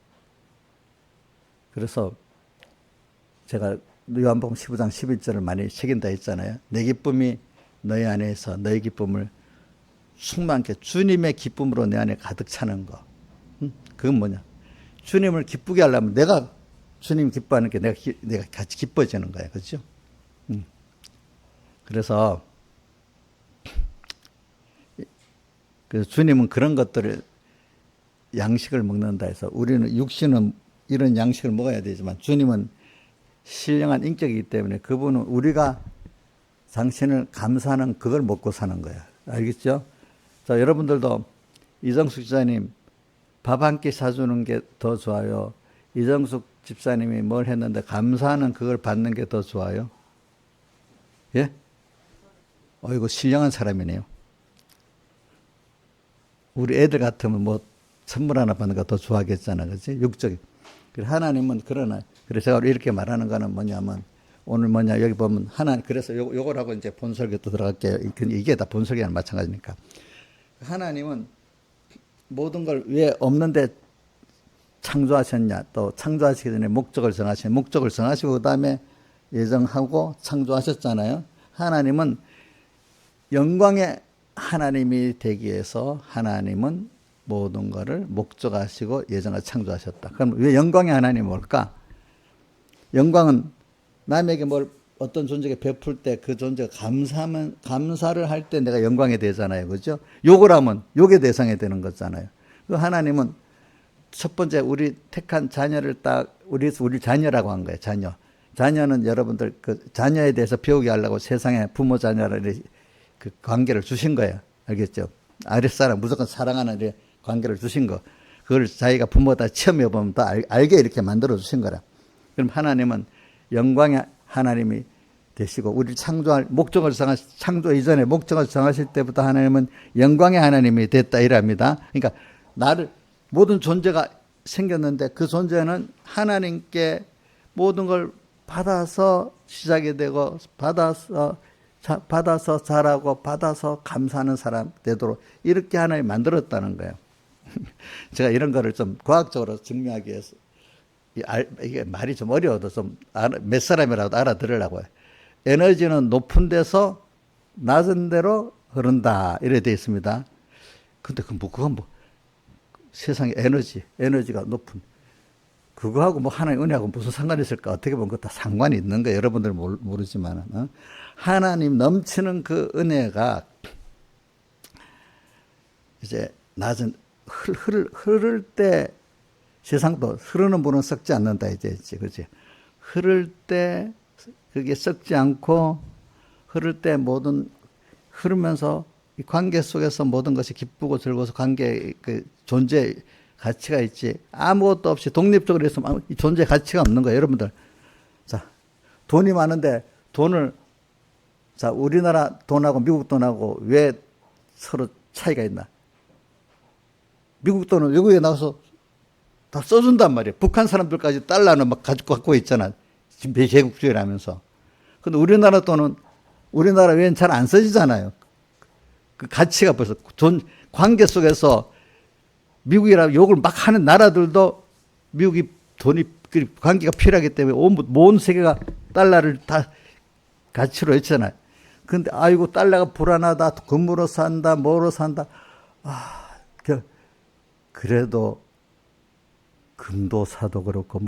그래서 제가 요한복음 15장 11절을 많이 새긴다 했잖아요. 내 기쁨이 너희 안에서 너희 기쁨을 충만케, 주님의 기쁨으로 내 안에 가득 차는 거. 그건 뭐냐? 주님을 기쁘게 하려면 내가 주님 기뻐하는 게 내가 같이 기뻐지는 거예요. 그렇죠? 그래서 주님은 그런 것들을 양식을 먹는다 해서 우리는 육신은 이런 양식을 먹어야 되지만 주님은 신령한 인격이기 때문에 그분은 우리가 당신을 감사하는 그걸 먹고 사는 거야. 알겠죠? 자, 여러분들도 이정숙 집사님 밥 한 끼 사주는 게 더 좋아요? 이정숙 집사님이 뭘 했는데 감사하는 그걸 받는 게 더 좋아요? 예? 이거 신령한 사람이네요. 우리 애들 같으면 뭐 선물 하나 받는 거 더 좋아하겠잖아. 그치? 육적인. 하나님은 그러나, 그래서 제가 이렇게 말하는 거는 뭐냐면, 오늘 뭐냐, 여기 보면 그래서 요걸 하고 이제 본설교 또 들어갈게요. 이게 다 본설교랑 마찬가지니까. 하나님은 모든 걸 왜 없는데 창조하셨냐, 또 창조하시기 전에 목적을 정하시고 그 다음에 예정하고 창조하셨잖아요. 하나님은 영광의 하나님이 되기 위해서 하나님은 모든 것을 목적하시고 예정하고 창조하셨다. 그럼 왜 영광의 하나님이 뭘까? 영광은 남에게 어떤 존재에게 베풀 때 그 존재가 감사를 할 때 내가 영광이 되잖아요. 그죠? 욕을 하면 욕의 대상이 되는 거잖아요. 그 하나님은 첫 번째 우리 택한 자녀를 우리 자녀라고 한 거예요. 자녀는 여러분들 그 자녀에 대해서 배우게 하려고 세상에 부모 자녀를 그 관계를 주신 거예요. 알겠죠? 아랫사람 무조건 사랑하는 관계를 주신 거. 그걸 자기가 부모다 체험해 보면 더 알게 이렇게 만들어 주신 거라. 그럼 하나님은 영광의 하나님이 되시고 우리를 창조할 목적을 창조 이전에 목적을 정하실 때부터 하나님은 영광의 하나님이 됐다 이랍니다. 그러니까 모든 존재가 생겼는데 그 존재는 하나님께 모든 걸 받아서 시작이 되고 받아서 자라고 받아서 감사하는 사람 되도록 이렇게 하나님 만들었다는 거예요. 제가 이런 거를 좀 과학적으로 증명하기 위해서 이게 말이 좀 어려워도 좀 몇 사람이라도 알아들으려고 해요. 에너지는 높은 데서 낮은 데로 흐른다 이렇게 되어 있습니다. 근데 그건 세상에 에너지가 높은 그거하고 하나님 은혜하고 무슨 상관이 있을까? 어떻게 보면 그거 다 상관이 있는 거예요. 여러분들 모르지만 하나님 넘치는 그 은혜가 이제 낮은 흐를 때 세상도 흐르는 물은 썩지 않는다 이제 그렇지? 흐를 때 그게 썩지 않고 흐를 때 흐르면서 이 관계 속에서 모든 것이 기쁘고 즐거워서 관계 그 존재 가치가 있지. 아무것도 없이 독립적으로 있으면 이 존재 가치가 없는 거예요, 여러분들. 자, 돈이 많은데 우리나라 돈하고 미국 돈하고 왜 서로 차이가 있나? 미국 돈은 외국에 나가서 다 써준단 말이에요. 북한 사람들까지 달러는 갖고 있잖아. 지금 제국주의라면서. 근데 우리나라 돈은 우리나라 외엔 잘 안 써지잖아요. 그 가치가 벌써 관계 속에서 미국이라 욕을 막 하는 나라들도 미국이 돈이 관계가 필요하기 때문에 온 세계가 달러를 다 가치로 했잖아요. 근데 아이고 달러가 불안하다. 금으로 산다. 뭐로 산다. 그래도 금도 사도 그렇고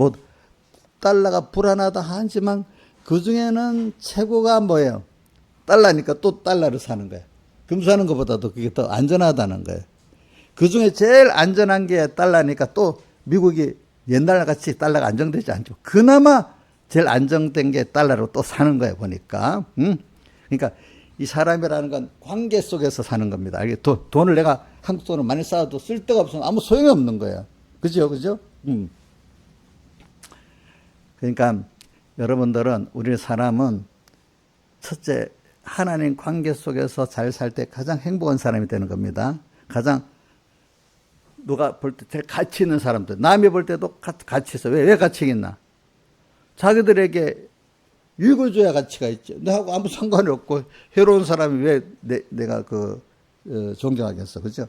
달러가 불안하다 하지만 그 중에는 최고가 뭐예요? 달러니까 또 달러를 사는 거예요. 금 사는 것보다도 그게 더 안전하다는 거예요. 그 중에 제일 안전한 게 달러니까 또 미국이 옛날 같이 달러가 안정되지 않죠. 그나마 제일 안정된 게 달러로 또 사는 거예요, 보니까. 그러니까 이 사람이라는 건 관계 속에서 사는 겁니다. 돈을 내가 한국 돈을 많이 쌓아도 쓸 데가 없으면 아무 소용이 없는 거예요. 그죠? 그러니까 여러분들은 우리 사람은 첫째 하나님 관계 속에서 잘 살 때 가장 행복한 사람이 되는 겁니다. 가장 누가 볼 때 제일 가치 있는 사람들, 남이 볼 때도 가치 있어. 왜 가치 있나? 자기들에게 유익을 줘야 가치가 있죠. 나하고 아무 상관이 없고 해로운 사람이 왜 내가 존경하겠어. 그죠?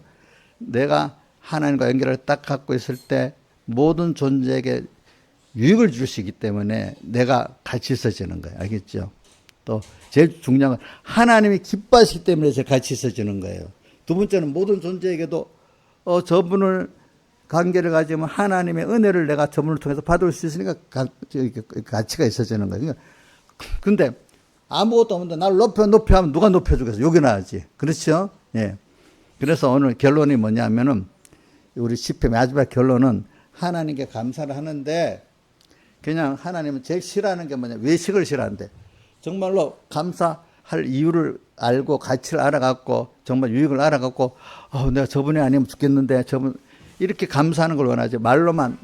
내가 하나님과 연결을 딱 갖고 있을 때 모든 존재에게 유익을 줄 수 있기 때문에 내가 가치 있어지는 거예요. 알겠죠? 또 제일 중요한 건 하나님이 기뻐하시기 때문에 제일 가치 있어지는 거예요. 두 번째는 모든 존재에게도 저분을 관계를 가지면 하나님의 은혜를 내가 저분을 통해서 받을 수 있으니까 가치가 있어지는 거예요. 근데 아무것도 없는데 나를 높여 하면 누가 높여주겠어? 욕이 나지. 그렇죠? 예. 그래서 오늘 결론이 뭐냐면은 우리 시편 마지막 결론은 하나님께 감사를 하는데 그냥 하나님은 제일 싫어하는 게 뭐냐? 외식을 싫어한대. 정말로 감사할 이유를 알고 가치를 알아갖고 정말 유익을 알아갖고 내가 저분이 아니면 죽겠는데 저분 이렇게 감사하는 걸 원하지. 말로만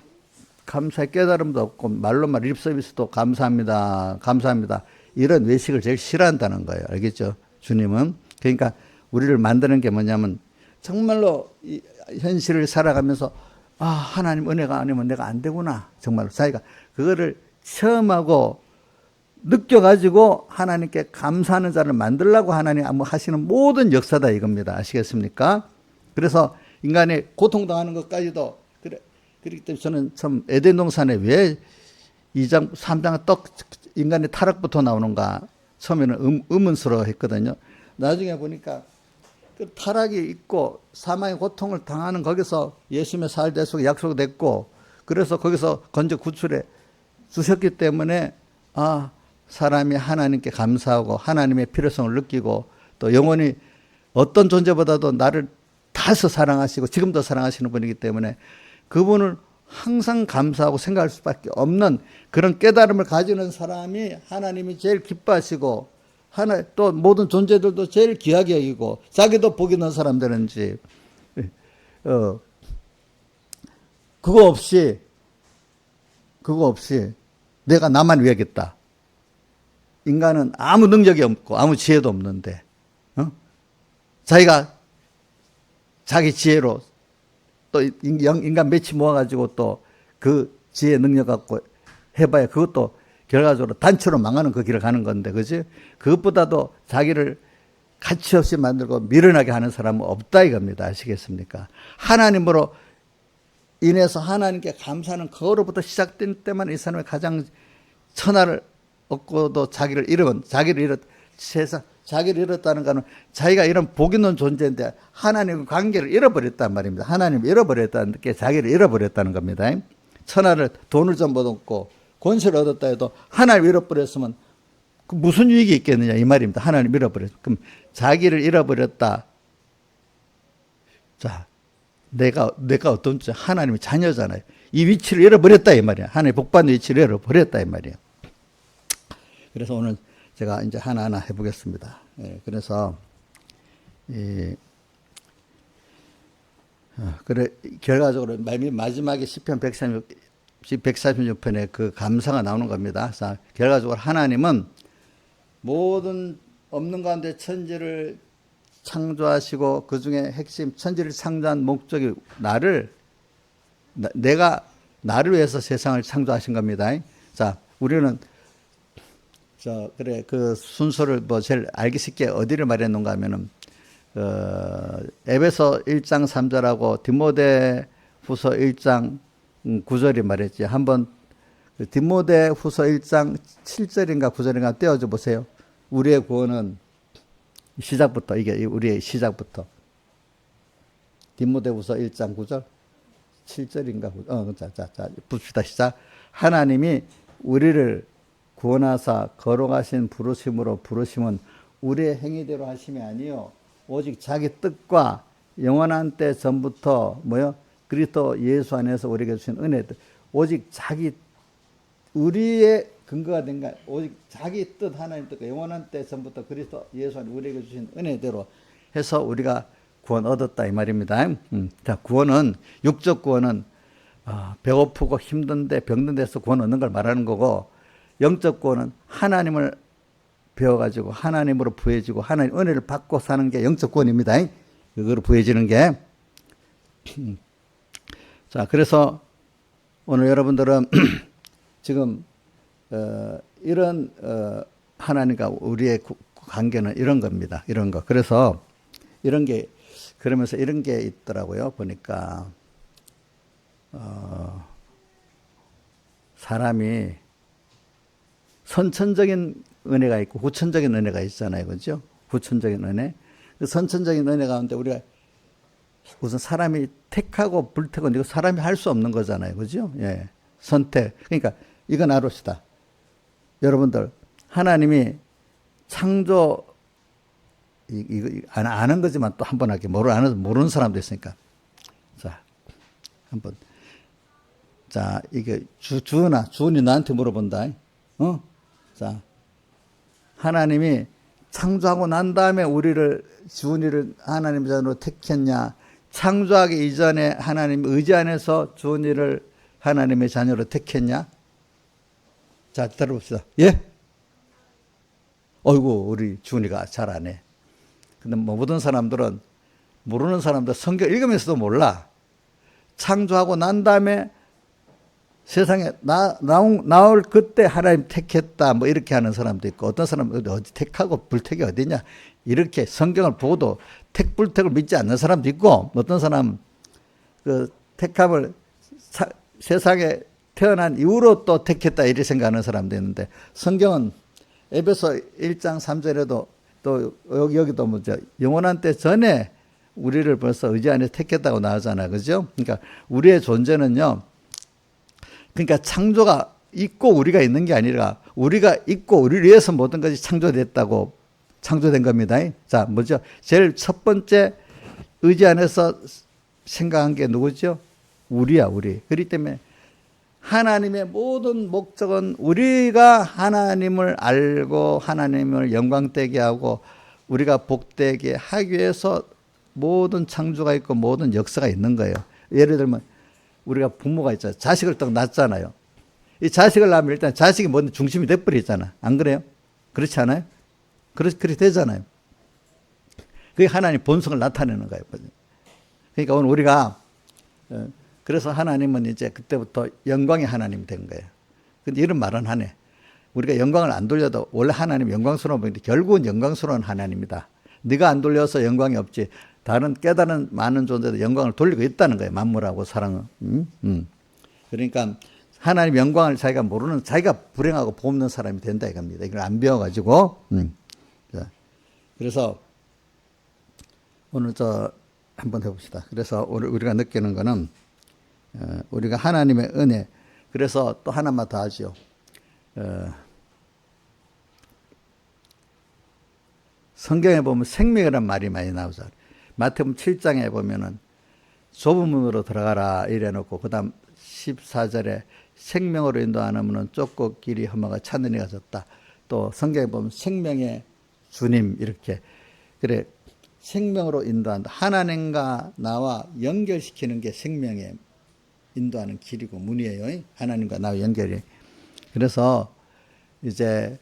감사의 깨달음도 없고 말로만 립서비스도 감사합니다. 감사합니다. 이런 외식을 제일 싫어한다는 거예요. 알겠죠? 주님은. 그러니까 우리를 만드는 게 뭐냐면 정말로 이 현실을 살아가면서 하나님 은혜가 아니면 내가 안 되구나. 정말로 자기가 그거를 체험하고 느껴가지고 하나님께 감사하는 자를 만들려고 하나님 하시는 모든 역사다 이겁니다. 아시겠습니까? 그래서 인간이 고통당하는 것까지도 그렇기 때문에 저는 참 에덴 동산에 왜 2장 3장은 떡 인간의 타락부터 나오는가 처음에는 의문스러워 했거든요. 나중에 보니까 그 타락이 있고 사망의 고통을 당하는 거기서 예수님의 살대속이 약속됐고 그래서 거기서 건져 구출해 주셨기 때문에 사람이 하나님께 감사하고 하나님의 필요성을 느끼고 또 영원히 어떤 존재보다도 나를 다서 사랑하시고 지금도 사랑하시는 분이기 때문에 그분을 항상 감사하고 생각할 수밖에 없는 그런 깨달음을 가지는 사람이 하나님이 제일 기뻐하시고 또 모든 존재들도 제일 귀하게 여기고 자기도 복이 있는 사람 되는지 그거 없이 내가 나만 위하겠다. 인간은 아무 능력이 없고 아무 지혜도 없는데 자기가 자기 지혜로 또 인간 매치 모아가지고 또 그 지혜 능력 갖고 해봐야 그것도 결과적으로 단체로 망하는 그 길을 가는 건데, 그지? 그것보다도 자기를 가치 없이 만들고 미련하게 하는 사람은 없다 이겁니다. 아시겠습니까? 하나님으로 인해서 하나님께 감사하는 그거로부터 시작된 때만 이 사람이 가장 천하를 얻고도 자기를 잃었다는 것은 자기가 이런 복 있는 존재인데 하나님과 관계를 잃어버렸단 말입니다. 하나님을 잃어버렸다는 게 자기를 잃어버렸다는 겁니다. 천하를 돈을 좀 얻었고 권세를 얻었다 해도 하나님을 잃어버렸으면 그 무슨 유익이 있겠느냐 이 말입니다. 하나님을 잃어버렸어. 그럼 자기를 잃어버렸다. 자, 내가 어떤 하나님의 자녀잖아요. 이 위치를 잃어버렸다 이 말이야. 하나님의 복받는 위치를 잃어버렸다 이 말이야. 그래서 오늘 제가 이제 하나하나 해보겠습니다. 그래서 그래 결과적으로 마지막에 시편 146편에 그 감사가 나오는 겁니다. 자, 결과적으로 하나님은 모든 없는 가운데 천지를 창조하시고 그 중에 핵심 천지를 창조한 목적이 나를 위해서 세상을 창조하신 겁니다. 자, 우리는 그 순서를 제일 알기 쉽게 어디를 말했는가 하면은 에베소 1장 3절하고 디모데후서 1장 9절이 말했지. 한번 디모데후서 1장 7절인가 9절인가 떼어줘 보세요. 우리의 구원은 시작부터 이게 우리의 시작부터 디모데후서 1장 9절 7절인가 9절. 자 봅시다. 시작. 하나님이 우리를 구원하사 거룩하신 부르심으로 부르심은 우리의 행위대로 하심이 아니요 오직 자기 뜻과 영원한 때 전부터 그리스도 예수 안에서 우리에게 주신 은혜들 오직 우리의 근거가 된 거 오직 자기 뜻 하나님 뜻과 영원한 때 전부터 그리스도 예수 안에 우리에게 주신 은혜대로 해서 우리가 구원 얻었다 이 말입니다. 자, 구원은 육적 구원은 배고프고 힘든데 병든 데서 구원 얻는 걸 말하는 거고 영적 구원은 하나님을 배워가지고 하나님으로 부해지고 하나님 은혜를 받고 사는 게 영적 구원입니다. 그거로 부해지는 게 자, 그래서 오늘 여러분들은 지금 이런 하나님과 우리의 관계는 이런 겁니다. 이런 거. 그래서 이런 게 그러면서 이런 게 있더라고요. 보니까 사람이 선천적인 은혜가 있고 후천적인 은혜가 있잖아요. 그죠? 후천적인 은혜. 그 선천적인 은혜 가운데 우리가 우선 사람이 택하고 불택은 이거 사람이 할 수 없는 거잖아요. 그죠? 예. 선택. 그러니까 이건 알읍시다. 여러분들, 하나님이 창조, 이거 아는 거지만 또 한 번 할게. 모르는 사람도 있으니까. 자, 한번. 자, 이게 주은이 나한테 물어본다. 자, 하나님이 창조하고 난 다음에 주은이를 하나님의 자녀로 택했냐? 창조하기 이전에 하나님 의지 안에서 주은이를 하나님의 자녀로 택했냐? 자, 들어봅시다. 예? 어이구, 우리 주은이가 잘 안 해. 근데 모든 사람들은, 모르는 사람들 성경 읽으면서도 몰라. 창조하고 난 다음에 세상에 나올 그때 하나님 택했다, 뭐 이렇게 하는 사람도 있고, 어떤 사람은 어디 택하고 불택이 어디냐, 이렇게 성경을 보고도 택불택을 믿지 않는 사람도 있고, 어떤 사람 그 택함을 세상에 태어난 이후로 또 택했다 이렇게 생각하는 사람도 있는데, 성경은 에베소 1장 3절에도 또 여기도 뭐죠, 영원한 때 전에 우리를 벌써 의지 안에 택했다고 나오잖아요. 그죠? 그러니까 우리의 존재는요, 그러니까 창조가 있고 우리가 있는 게 아니라 우리가 있고 우리를 위해서 모든 것이 창조된 겁니다. 자, 뭐죠? 제일 첫 번째 의지 안에서 생각한 게 누구죠? 우리야, 우리. 그렇기 때문에 하나님의 모든 목적은 우리가 하나님을 알고 하나님을 영광되게 하고 우리가 복되게 하기 위해서 모든 창조가 있고 모든 역사가 있는 거예요. 예를 들면 우리가 부모가 있잖아요. 자식을 딱 낳잖아요. 이 자식을 낳으면 일단 자식이 뭔 중심이 돼버리잖아. 안 그래요? 그렇지 않아요? 그렇게 되잖아요. 그게 하나님 본성을 나타내는 거예요. 그러니까 오늘 우리가 그래서 하나님은 이제 그때부터 영광의 하나님이 된 거예요. 근데 이런 말은 하네. 우리가 영광을 안 돌려도 원래 하나님 영광스러운 분인데 결국은 영광스러운 하나님이다. 네가 안 돌려서 영광이 없지. 다른 깨달은 많은 존재도 영광을 돌리고 있다는 거예요. 만물하고 사랑은. 그러니까 하나님 영광을 자기가 모르는, 자기가 불행하고 복 없는 사람이 된다 이겁니다. 이걸 안 배워가지고. 그래서 오늘 한번 해봅시다. 그래서 우리가 느끼는 거는 우리가 하나님의 은혜. 그래서 또 하나만 더 하죠. 성경에 보면 생명이란 말이 많이 나오잖아요. 마태복음 7장에 보면은 좁은 문으로 들어가라 이래놓고 그 다음 14절에 생명으로 인도 안 하면은 좁고 길이 험하고 찾는 이가 졌다. 또 성경에 보면 생명의 주님 이렇게. 그래, 생명으로 인도한다. 하나님과 나와 연결시키는 게 생명의 인도하는 길이고 문이에요. 하나님과 나와 연결이. 그래서 이제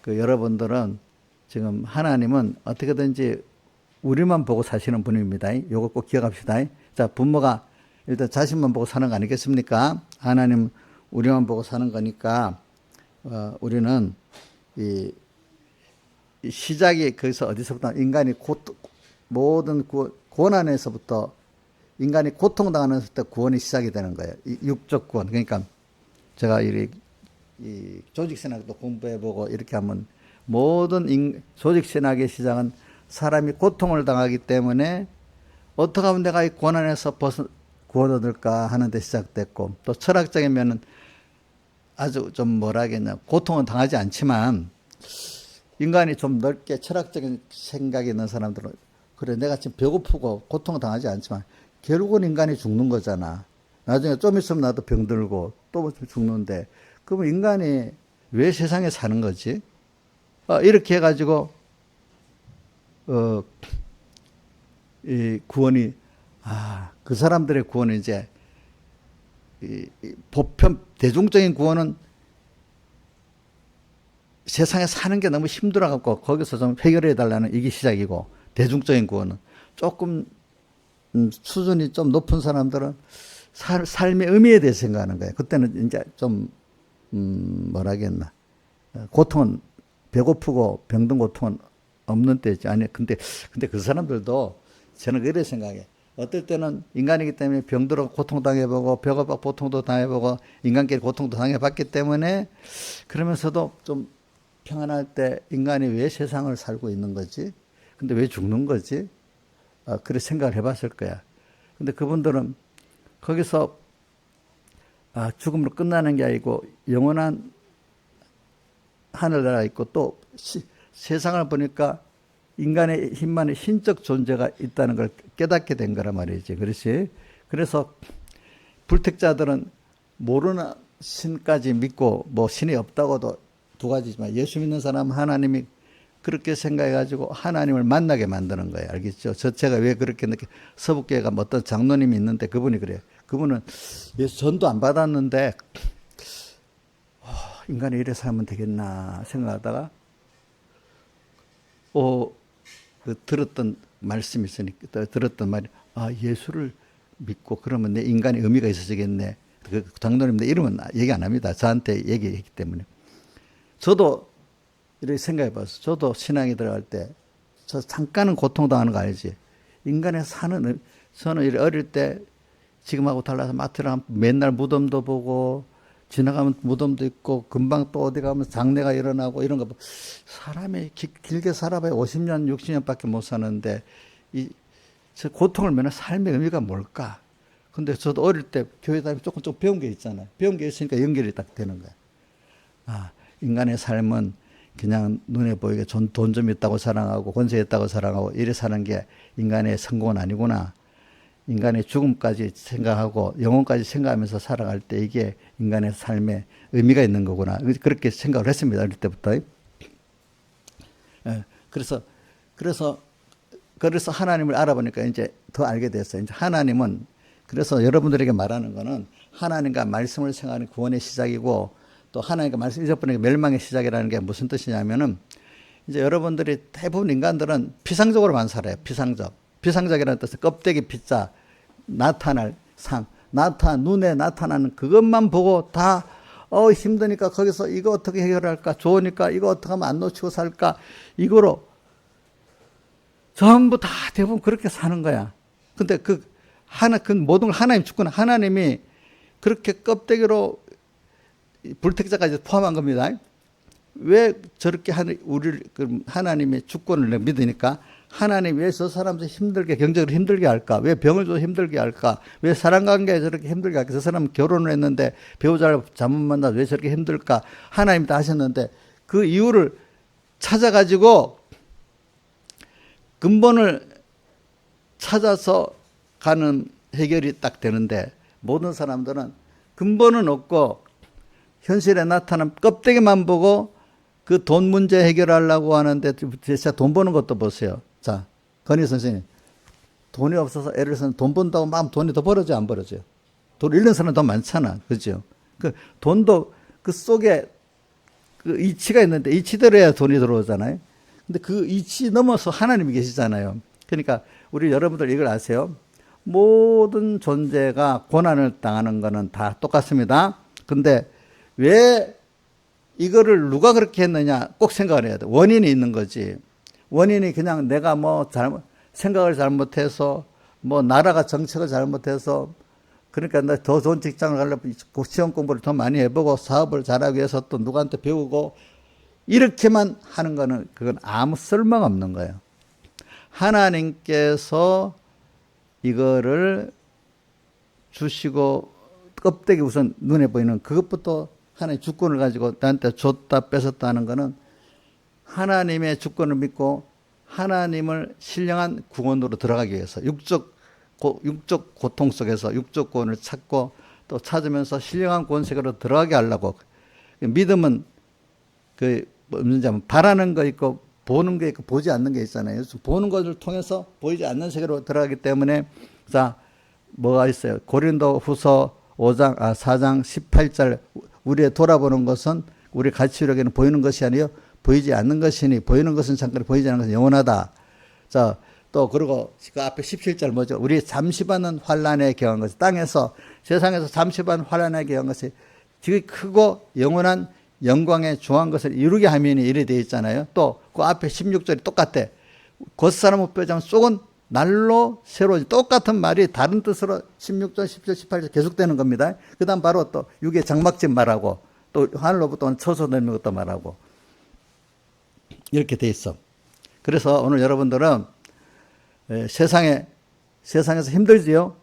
여러분들은 지금 하나님은 어떻게든지 우리만 보고 사시는 분입니다. 이거 꼭 기억합시다. 자, 부모가 일단 자신만 보고 사는 거 아니겠습니까? 하나님 우리만 보고 사는 거니까 우리는 이 시작이 거기서 어디서부터 인간이 모든 고난에서부터 인간이 고통당하는 때 구원이 시작이 되는 거예요. 육적 구원. 그러니까 제가 이 조직신학도 공부해보고 이렇게 하면 모든 조직신학의 시작은 사람이 고통을 당하기 때문에 어떻게 하면 내가 이 고난에서 구원 얻을까 하는 데 시작됐고, 또 철학적인 면은 아주 좀 뭐라 하겠냐, 고통은 당하지 않지만 인간이 좀 넓게 철학적인 생각이 있는 사람들은 그래, 내가 지금 배고프고 고통은 당하지 않지만 결국은 인간이 죽는 거잖아. 나중에 좀 있으면 나도 병들고 또 죽는데 그러면 인간이 왜 세상에 사는 거지? 이렇게 해가지고 이 구원이 그 사람들의 구원은 이제 이 보편 대중적인 구원은 세상에 사는 게 너무 힘들어갖고 거기서 좀 해결해 달라는 이게 시작이고, 대중적인 구원은 조금 수준이 좀 높은 사람들은 삶의 의미에 대해서 생각하는 거예요. 그때는 이제 좀, 뭐라겠나. 고통은, 배고프고 병든 고통은 없는 때지. 아니, 근데 그 사람들도 저는 그래 생각해. 어떨 때는 인간이기 때문에 병들어 고통당해보고, 배고파 고통도 당해보고, 인간끼리 고통도 당해봤기 때문에, 그러면서도 좀 평안할 때 인간이 왜 세상을 살고 있는 거지? 근데 왜 죽는 거지? 그래 생각을 해봤을 거야. 근데 그분들은 거기서 죽음으로 끝나는 게 아니고 영원한 하늘나라 있고 또 세상을 보니까 인간의 힘만의 신적 존재가 있다는 걸 깨닫게 된 거란 말이지. 그렇지? 그래서 불택자들은 모르는 신까지 믿고 뭐 신이 없다고도 두 가지지만 예수 믿는 사람은 하나님이 그렇게 생각해가지고 하나님을 만나게 만드는 거예요. 알겠죠? 제가 왜 그렇게 느껴? 서북교회가 뭐 어떤 장로님이 있는데 그분이 그래요. 그분은 예수 전도 안 받았는데 인간이 이래 살면 되겠나 생각하다가 들었던 말씀이 있으니까 들었던 말이 예수를 믿고 그러면 내 인간의 의미가 있어지겠네. 그 장로님 내 이름은 얘기 안 합니다. 저한테 얘기했기 때문에. 저도 이렇게 생각해 봤어. 저도 신앙에 들어갈 때, 저 잠깐은 고통당하는 거 알지? 인간의 사는, 저는 어릴 때 지금하고 달라서 마트를 가면 맨날 무덤도 보고, 지나가면 무덤도 있고, 금방 또 어디 가면 장례가 일어나고 이런 거. 사람이 길게 살아봐야 50년, 60년밖에 못 사는데, 저 고통을 면한 삶의 의미가 뭘까? 근데 저도 어릴 때 교회 다니면 조금 배운 게 있잖아요. 배운 게 있으니까 연결이 딱 되는 거야. 인간의 삶은 그냥 눈에 보이게 돈 좀 있다고 사랑하고 권세 있다고 사랑하고 이래 사는 게 인간의 성공은 아니구나. 인간의 죽음까지 생각하고 영혼까지 생각하면서 살아갈 때 이게 인간의 삶에 의미가 있는 거구나. 그렇게 생각을 했습니다. 어릴 때부터. 그래서 하나님을 알아보니까 이제 더 알게 됐어요. 이제 하나님은 그래서 여러분들에게 말하는 거는 하나님과 말씀을 생각하는 구원의 시작이고 또 하나님과 말씀 잊어버리는 게 멸망의 시작이라는 게 무슨 뜻이냐면은 이제 여러분들이 대부분 인간들은 피상적으로만 살아요. 피상적이라는 뜻은 껍데기 피자, 나타날 상, 눈에 나타나는 그것만 보고 다 힘드니까 거기서 이거 어떻게 해결할까? 좋으니까 이거 어떻게 하면 안 놓치고 살까? 이거로 전부 다 대부분 그렇게 사는 거야. 근데 그 모든 걸 하나님 주권은 하나님이 그렇게 껍데기로 불택자까지 포함한 겁니다. 왜 저렇게 하나님의 주권을 믿으니까 하나님 왜 저 사람들 힘들게 경제적으로 힘들게 할까? 왜 병을 줘 힘들게 할까? 왜 사랑관계에 저렇게 힘들게 할까? 저 사람은 결혼을 했는데 배우자를 잘못 만나서 왜 저렇게 힘들까? 하나님이 다 하셨는데 그 이유를 찾아가지고 근본을 찾아서 가는 해결이 딱 되는데 모든 사람들은 근본은 없고 현실에 나타난 껍데기만 보고 그 돈 문제 해결하려고 하는데 진짜 돈 버는 것도 보세요. 자, 건희 선생님. 돈이 없어서 예를 들어서 돈 번다고 막 돈이 더 벌어져요, 안 벌어져요? 돈 잃는 사람 더 많잖아. 그죠? 그 돈도 그 속에 그 이치가 있는데 이치대로 해야 돈이 들어오잖아요. 근데 그 이치 넘어서 하나님이 계시잖아요. 그러니까 우리 여러분들 이걸 아세요? 모든 존재가 고난을 당하는 거는 다 똑같습니다. 근데 왜 이거를 누가 그렇게 했느냐 꼭 생각을 해야 돼. 원인이 있는 거지. 원인이 그냥 내가 뭐 생각을 잘못해서 뭐 나라가 정책을 잘못해서 그러니까 나 더 좋은 직장을 가려면 시험 공부를 더 많이 해보고 사업을 잘하기 위해서 또 누구한테 배우고 이렇게만 하는 거는 그건 아무 쓸모가 없는 거예요. 하나님께서 이거를 주시고 껍데기 우선 눈에 보이는 그것부터 하나의 주권을 가지고 나한테 줬다 뺏었다 하는 거는 하나님의 주권을 믿고 하나님을 신령한 구원으로 들어가기 위해서 육적 고통 속에서 육적 구원을 찾고 또 찾으면서 신령한 구원 세계로 들어가게 하려고. 믿음은 바라는 거 있고 보는 게 있고 보지 않는 게 있잖아요. 보는 것을 통해서 보이지 않는 세계로 들어가기 때문에 자 뭐가 있어요? 고린도 후서 4장 18절 우리의 돌아보는 것은 우리 가치력에는 보이는 것이 아니요 보이지 않는 것이니 보이는 것은 잠깐 보이지 않는 것은 영원하다. 자, 또 그리고 그 앞에 17절 뭐죠? 우리 잠시 받는 환난에 경한 것이 땅에서 세상에서 잠시만 환란하게 한 것이 지극히 크고 영원한 영광의 중한 것을 이루게 하면이 이래 되어 있잖아요. 또 그 앞에 16절이 똑같아. 곧사람의 뼈장 쏙은 날로 새로워지. 똑같은 말이 다른 뜻으로 16절, 17절, 18절 계속되는 겁니다. 그 다음 바로 또 육의 장막집 말하고 또 하늘로부터 처소되는 것도 말하고 이렇게 돼 있어. 그래서 오늘 여러분들은 세상에서 힘들지요.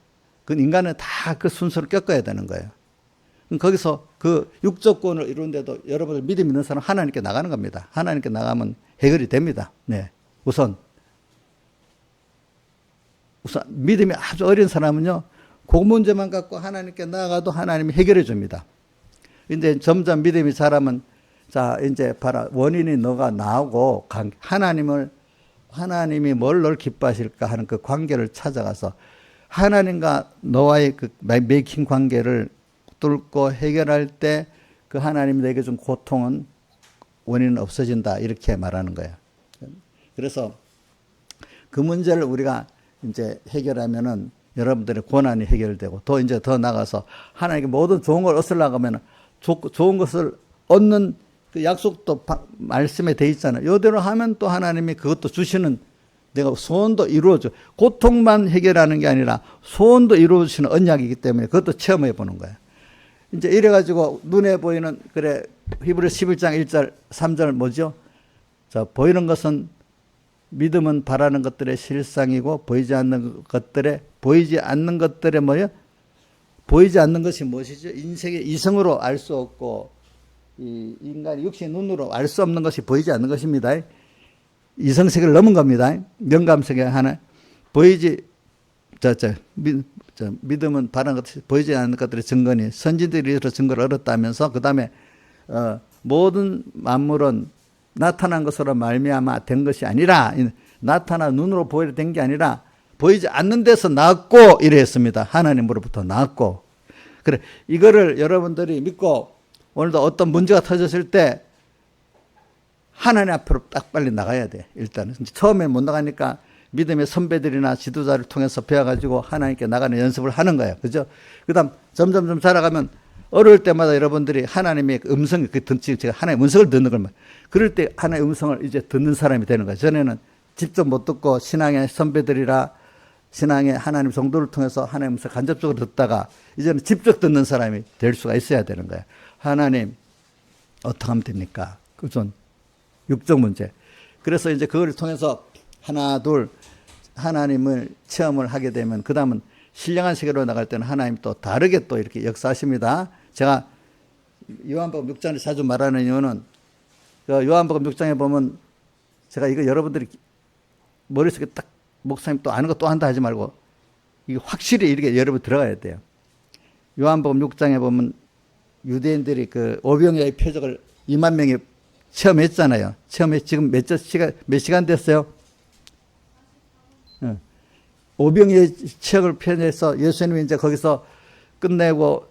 그 인간은 다 그 순서를 겪어야 되는 거예요. 거기서 그 육조권을 이루는데도 여러분들 믿음 있는 사람 하나님께 나가는 겁니다. 하나님께 나가면 해결이 됩니다. 네. 우선 믿음이 아주 어린 사람은요, 그 문제만 갖고 하나님께 나아가도 하나님이 해결해 줍니다. 이제 점점 믿음이 자라면, 자, 이제 봐라. 원인이 너가 나오고, 하나님이 뭘 널 기뻐하실까 하는 그 관계를 찾아가서, 하나님과 너와의 그 맺힌 관계를 뚫고 해결할 때, 그 하나님이 내게 준 고통은 원인은 없어진다. 이렇게 말하는 거예요. 그래서 그 문제를 우리가 이제 해결하면은 여러분들의 고난이 해결되고 또 이제 더 나가서 하나님께 모든 좋은 걸 얻으려고 하면 좋은 것을 얻는 그 약속도 말씀에 돼 있잖아요. 이대로 하면 또 하나님이 그것도 주시는 내가 소원도 이루어져. 고통만 해결하는 게 아니라 소원도 이루어주시는 언약이기 때문에 그것도 체험해 보는 거예요. 이제 이래가지고 눈에 보이는, 그래, 히브리 11장 1절, 3절 뭐죠? 자, 보이는 것은 믿음은 바라는 것들의 실상이고 보이지 않는 것들의 뭐예요? 보이지 않는 것이 무엇이죠? 인생의 이성으로 알 수 없고 이 인간의 육신의 눈으로 알 수 없는 것이 보이지 않는 것입니다. 이성세계를 넘은 겁니다. 영감세계 하나. 믿음은 바라는 것이 보이지 않는 것들의 증거니 선진들이 이로 증거를 얻었다면서 그 다음에 모든 만물은 나타난 것으로 말미암아 된 것이 아니라, 나타나 눈으로 보이게 된 게 아니라 보이지 않는 데서 나왔고 이래 했습니다. 하나님으로부터 나왔고. 그래, 이거를 여러분들이 믿고 오늘도 어떤 문제가 터졌을 때 하나님 앞으로 딱 빨리 나가야 돼. 일단은 처음에 못 나가니까 믿음의 선배들이나 지도자를 통해서 배워가지고 하나님께 나가는 연습을 하는 거예요. 그죠? 그 다음 점점 자라가면 어려울 때마다 여러분들이 하나님의 음성, 제가 하나님의 음성을 듣는 걸, 그럴 때 하나님의 음성을 이제 듣는 사람이 되는 거예요. 전에는 직접 못 듣고 신앙의 선배들이라 신앙의 하나님 성도를 통해서 하나님의 음성을 간접적으로 듣다가 이제는 직접 듣는 사람이 될 수가 있어야 되는 거예요. 하나님, 어떻게 하면 됩니까? 그전 육적 문제. 그래서 이제 그걸 통해서 하나, 둘, 하나님을 체험을 하게 되면 그 다음은 신령한 세계로 나갈 때는 하나님 또 다르게 또 이렇게 역사하십니다. 제가 요한복음 6장에 자주 말하는 이유는 요한복음 6장에 보면 제가 이거 여러분들이 머릿속에 딱 목사님 또 아는 거 또 한다 하지 말고 이게 확실히 이렇게 여러분 들어가야 돼요. 요한복음 6장에 보면 유대인들이 그 오병이어의 표적을 2만 명이 체험했잖아요. 체험해 지금 몇 시간 됐어요? 오병이어의 체험을 표현해서 예수님이 이제 거기서 끝내고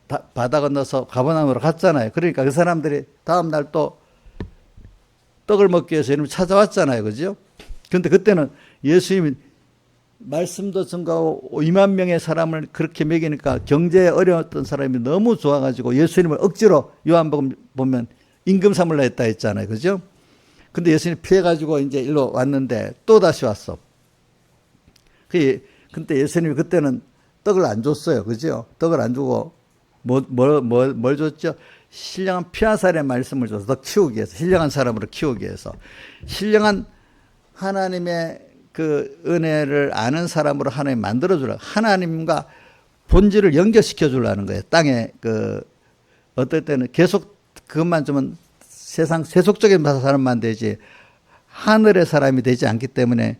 바다 건너서 가버나움으로 갔잖아요. 그러니까 그 사람들이 다음날 또 떡을 먹기 위해서 예수님을 찾아왔잖아요. 그죠? 그런데 그때는 예수님이 말씀도 증가하고 2만 명의 사람을 그렇게 먹이니까 경제에 어려웠던 사람이 너무 좋아가지고 예수님을 억지로 요한복음 보면 임금 삼으려 했다 했잖아요. 그죠? 근데 예수님이 피해가지고 이제 일로 왔는데 또 다시 왔어. 근데 예수님이 그때는 떡을 안 줬어요. 그죠? 떡을 안 주고 뭘 줬죠? 신령한 피아살의 말씀을 줘서 더 키우기 위해서, 신령한 사람으로 키우기 위해서, 신령한 하나님의 그 은혜를 아는 사람으로 하나님 만들어주라. 하나님과 본질을 연결시켜 주려는 거예요. 땅에 어떨 때는 계속 그것만 주면 세상 세속적인 사람만 되지 하늘의 사람이 되지 않기 때문에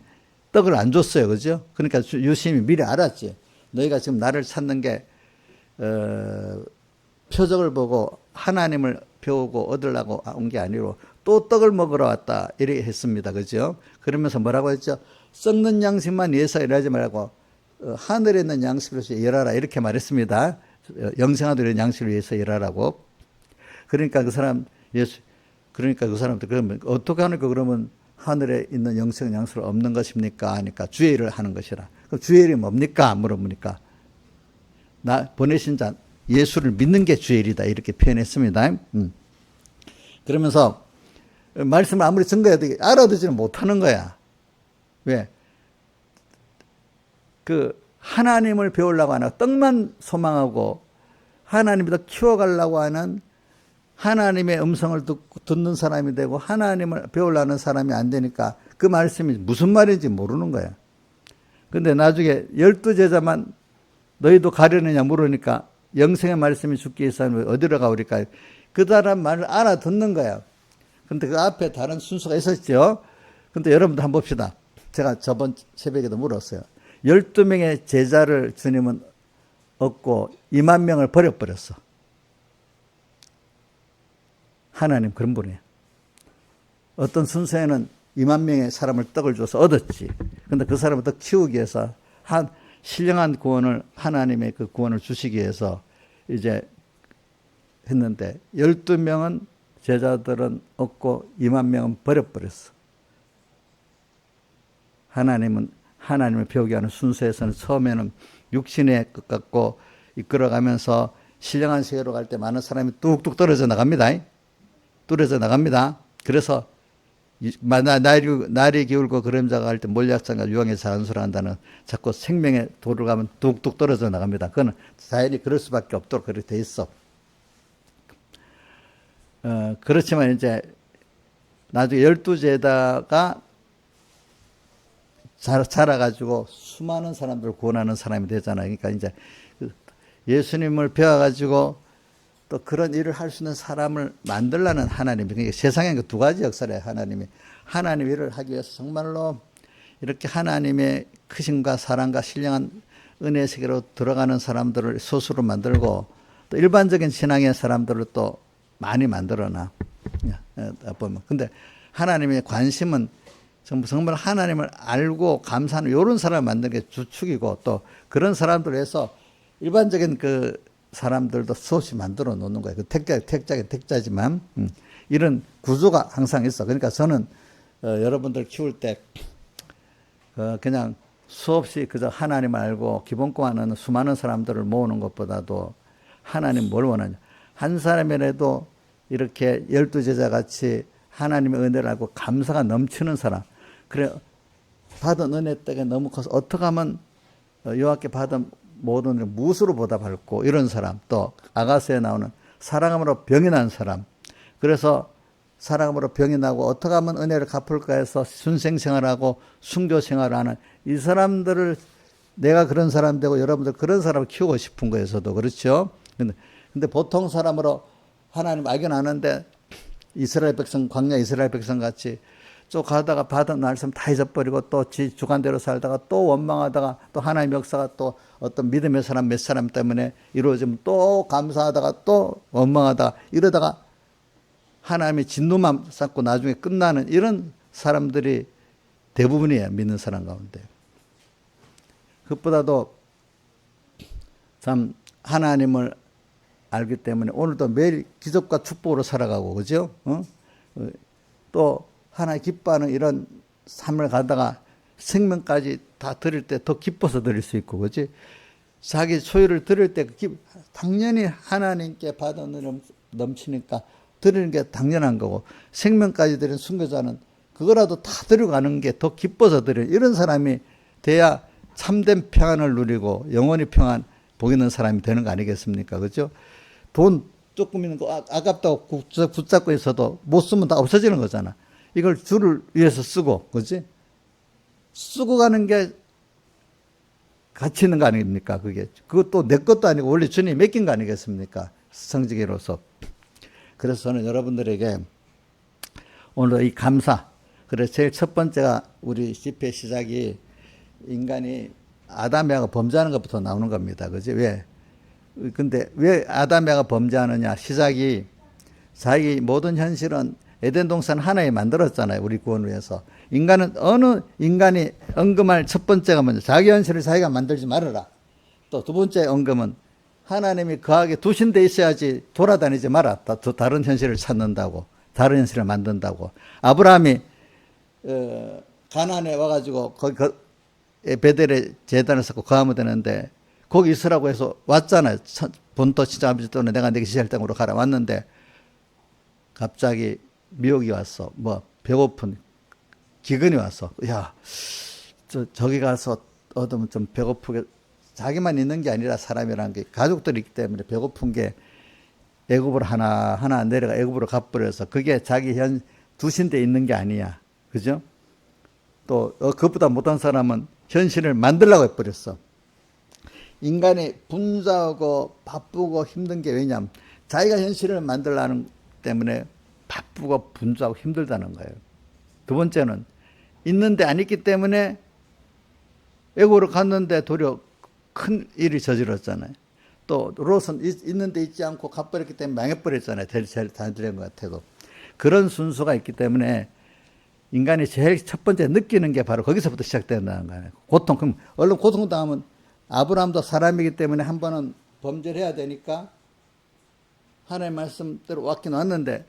떡을 안 줬어요. 그죠? 그러니까 유심히 미리 알았지. 너희가 지금 나를 찾는 게 표적을 보고 하나님을 배우고 얻으려고 온 게 아니고 또 떡을 먹으러 왔다 이렇게 했습니다. 그죠? 그러면서 뭐라고 했죠? 썩는 양식만 위해서 일하지 말고 하늘에 있는 양식으로서 일하라 이렇게 말했습니다. 영생하도록 양식을 위해서 일하라고. 그러니까 그 사람들 그러면 어떻게 하니까 그러면 하늘에 있는 영생 양식을 없는 것입니까? 하니까 주의 일을 하는 것이라. 그럼 주의 일이 뭡니까? 물어보니까 나 보내신 자 예수를 믿는 게 주의 일이다 이렇게 표현했습니다. 그러면서 말씀을 아무리 증거해도 알아듣지는 못하는 거야. 왜? 그 하나님을 배우려고 하나 떡만 소망하고 하나님을 더 키워가려고 하는 하나님의 음성을 듣는 사람이 되고 하나님을 배우려는 사람이 안 되니까 그 말씀이 무슨 말인지 모르는 거야. 근데 나중에 12제자만 너희도 가려느냐 물으니까 영생의 말씀이 죽게 있사는 어디로 가오리까? 그 사람 말을 알아듣는 거야. 근데 그 앞에 다른 순서가 있었죠. 근데 여러분도 한번 봅시다. 제가 저번 새벽에도 물었어요. 12명의 제자를 주님은 얻고 2만 명을 버려버렸어. 하나님 그런 분이에요. 어떤 순서에는 2만 명의 사람을 떡을 줘서 얻었지. 근데 그 사람을 더 키우기 위해서 신령한 구원을 하나님의 그 구원을 주시기 위해서 이제 했는데 12명은 제자들은 얻고 2만 명은 버려버렸어. 하나님은 하나님을 배우게 하는 순서에서는 처음에는 육신의 것 같고 이끌어가면서 신령한 세계로 갈 때 많은 사람이 뚝뚝 떨어져 나갑니다. 떨어져 나갑니다. 그래서 날이 기울고 그림자가 갈 때 몰약장과 유황의 자연수를 한다는 자꾸 생명의 도를 가면 뚝뚝 떨어져 나갑니다. 그건 자연이 그럴 수밖에 없도록 그렇게 돼 있어. 그렇지만 이제 나중에 12제자가 자라가지고 수많은 사람들을 구원하는 사람이 되잖아요. 그러니까 이제 예수님을 배워가지고 또 그런 일을 할 수 있는 사람을 만들라는 하나님. 그러니까 세상에 그 두 가지 역사를 해요. 하나님 일을 하기 위해서 정말로 이렇게 하나님의 크심과 사랑과 신령한 은혜의 세계로 들어가는 사람들을 스스로 만들고 또 일반적인 신앙의 사람들을 또 많이 만들어놔. 보면. 근데 하나님의 관심은 정말 하나님을 알고 감사하는 이런 사람을 만드는 게 주축이고 또 그런 사람들을 해서 일반적인 그 사람들도 수없이 만들어 놓는 거예요. 그 택자지만 이런 구조가 항상 있어. 그러니까 저는 여러분들 키울 때 그냥 수없이 그저 하나님을 알고 기본권하는 수많은 사람들을 모으는 것보다도 하나님 뭘 원하냐. 한 사람이라도 이렇게 12제자 같이 하나님의 은혜를 알고 감사가 넘치는 사람. 그래 받은 은혜 때문에 너무 커서 어떻게 하면 여호와께 받은 모든 일을 무엇으로 보답할고 이런 사람. 또 아가서에 나오는 사랑함으로 병이 난 사람. 그래서 사랑함으로 병이 나고 어떻게 하면 은혜를 갚을까 해서 순생생활하고 순교생활하는 이 사람들을 내가 그런 사람 되고 여러분들 그런 사람을 키우고 싶은 거예요. 저도 그렇죠. 근데 보통 사람으로 하나님 알긴 아는데 이스라엘 백성 광야 이스라엘 백성 같이 쭉 가다가 받은 말씀 다 잊어버리고 또 지 주관대로 살다가 또 원망하다가 또 하나님의 역사가 또 어떤 믿음의 사람 몇 사람 때문에 이루어지면 또 감사하다가 또 원망하다가 이러다가 하나님의 진노만 쌓고 나중에 끝나는 이런 사람들이 대부분이에요. 믿는 사람 가운데. 그것보다도 참 하나님을 알기 때문에 오늘도 매일 기적과 축복으로 살아가고 그죠? 또 하나님 기뻐하는 이런 삶을 가다가 생명까지 다 드릴 때 더 기뻐서 드릴 수 있고 그지? 자기 소유를 드릴 때 당연히 하나님께 받은 은혜 넘치니까 드리는 게 당연한 거고 생명까지 드린 순교자는 그거라도 다 들어가는 게 더 기뻐서 드리는 이런 사람이 돼야 참된 평안을 누리고 영원히 평안 복 있는 사람이 되는 거 아니겠습니까? 그죠? 돈 조금 있는 거 아깝다고 붙잡고 있어도 못 쓰면 다 없어지는 거잖아. 이걸 주를 위해서 쓰고, 그지? 쓰고 가는 게 가치 있는 거 아닙니까? 그것도 내 것도 아니고 원래 주님이 맡긴 거 아니겠습니까? 성직이로서. 그래서 저는 여러분들에게 오늘 이 감사. 그래서 제일 첫 번째가 우리 집회 시작이 인간이 아담에가 범죄하는 것부터 나오는 겁니다. 그지? 왜? 근데 왜 아담에가 범죄하느냐? 시작이 자기 모든 현실은 에덴 동산 하나에 만들었잖아요. 우리 구원을 위해서. 인간은 어느 인간이 언급할 첫 번째가 먼저 자기 현실을 자기가 만들지 말아라. 또 두 번째 언급은 하나님이 거하게 두신 데 있어야지 돌아다니지 마라. 또 다른 현실을 찾는다고. 다른 현실을 만든다고. 아브라함이 가나안에 와가지고 거기 베델에 제단을 쌓고 거하면 되는데 거기 있으라고 해서 왔잖아요. 본토 친정 아버지 또는 내가 내 지시할 땅으로 가라 왔는데 갑자기 미혹이 왔어. 뭐 배고픈 기근이 왔어. 야, 저기 가서 얻으면 좀 배고프게 자기만 있는 게 아니라 사람이라는 게 가족들이 있기 때문에 배고픈 게 애굽으로 하나 내려가 애굽으로 가버려서 그게 자기 두신데 있는 게 아니야. 그죠? 또 그것보다 못한 사람은 현실을 만들려고 해버렸어. 인간이 분주하고 바쁘고 힘든 게 왜냐하면 자기가 현실을 만들려는 때문에 바쁘고 분주하고 힘들다는 거예요. 두 번째는 있는데 안 있기 때문에 애굽으로 갔는데 도리어 큰 일이 저질렀잖아요. 또 롯은 있는데 있지 않고 가버렸기 때문에 망해버렸잖아요. 다 들은 것 같아도. 그런 순서가 있기 때문에 인간이 제일 첫 번째 느끼는 게 바로 거기서부터 시작된다는 거예요. 고통. 그럼 얼른 고통당하면 아브라함도 사람이기 때문에 한 번은 범죄를 해야 되니까 하나님의 말씀대로 왔긴 왔는데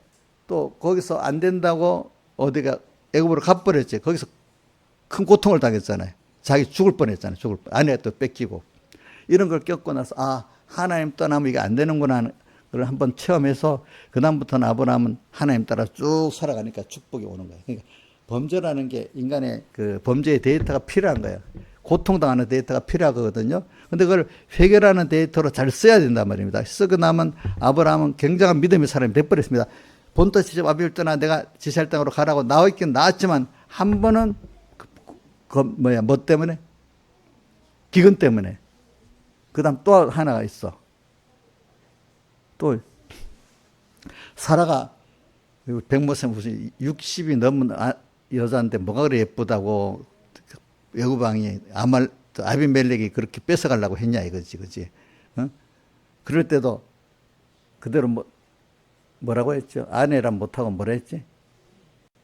또 거기서 안 된다고 어디가 애굽으로 가버렸지. 거기서 큰 고통을 당했잖아요. 자기 죽을 뻔했잖아요. 아내 또 뺏기고. 이런 걸 겪고 나서 하나님 떠나면 이게 안 되는구나 를 한번 체험해서 그다음부터는 아브라함은 하나님 따라 쭉 살아가니까 축복이 오는 거예요. 그러니까 범죄라는 게 인간의 그 범죄의 데이터가 필요한 거예요. 고통당하는 데이터가 필요하거든요. 근데 그걸 해결하는 데이터로 잘 써야 된단 말입니다. 쓰고 나면 아브라함은 굉장한 믿음의 사람이 돼버렸습니다. 본토 시집 아비를 떠나 내가 지시할 땅으로 가라고 나와 있긴 나왔지만 한 번은 뭐 때문에? 기근 때문에. 그 다음 또 하나가 있어. 또 사라가 백모세 무슨 60이 넘은 여자인데 뭐가 그래 예쁘다고 애굽왕이 아비멜렉이 그렇게 뺏어가려고 했냐 이거지, 그지? 어? 그럴 때도 그대로 뭐라고 했죠? 아내란 못하고 뭐라 했지?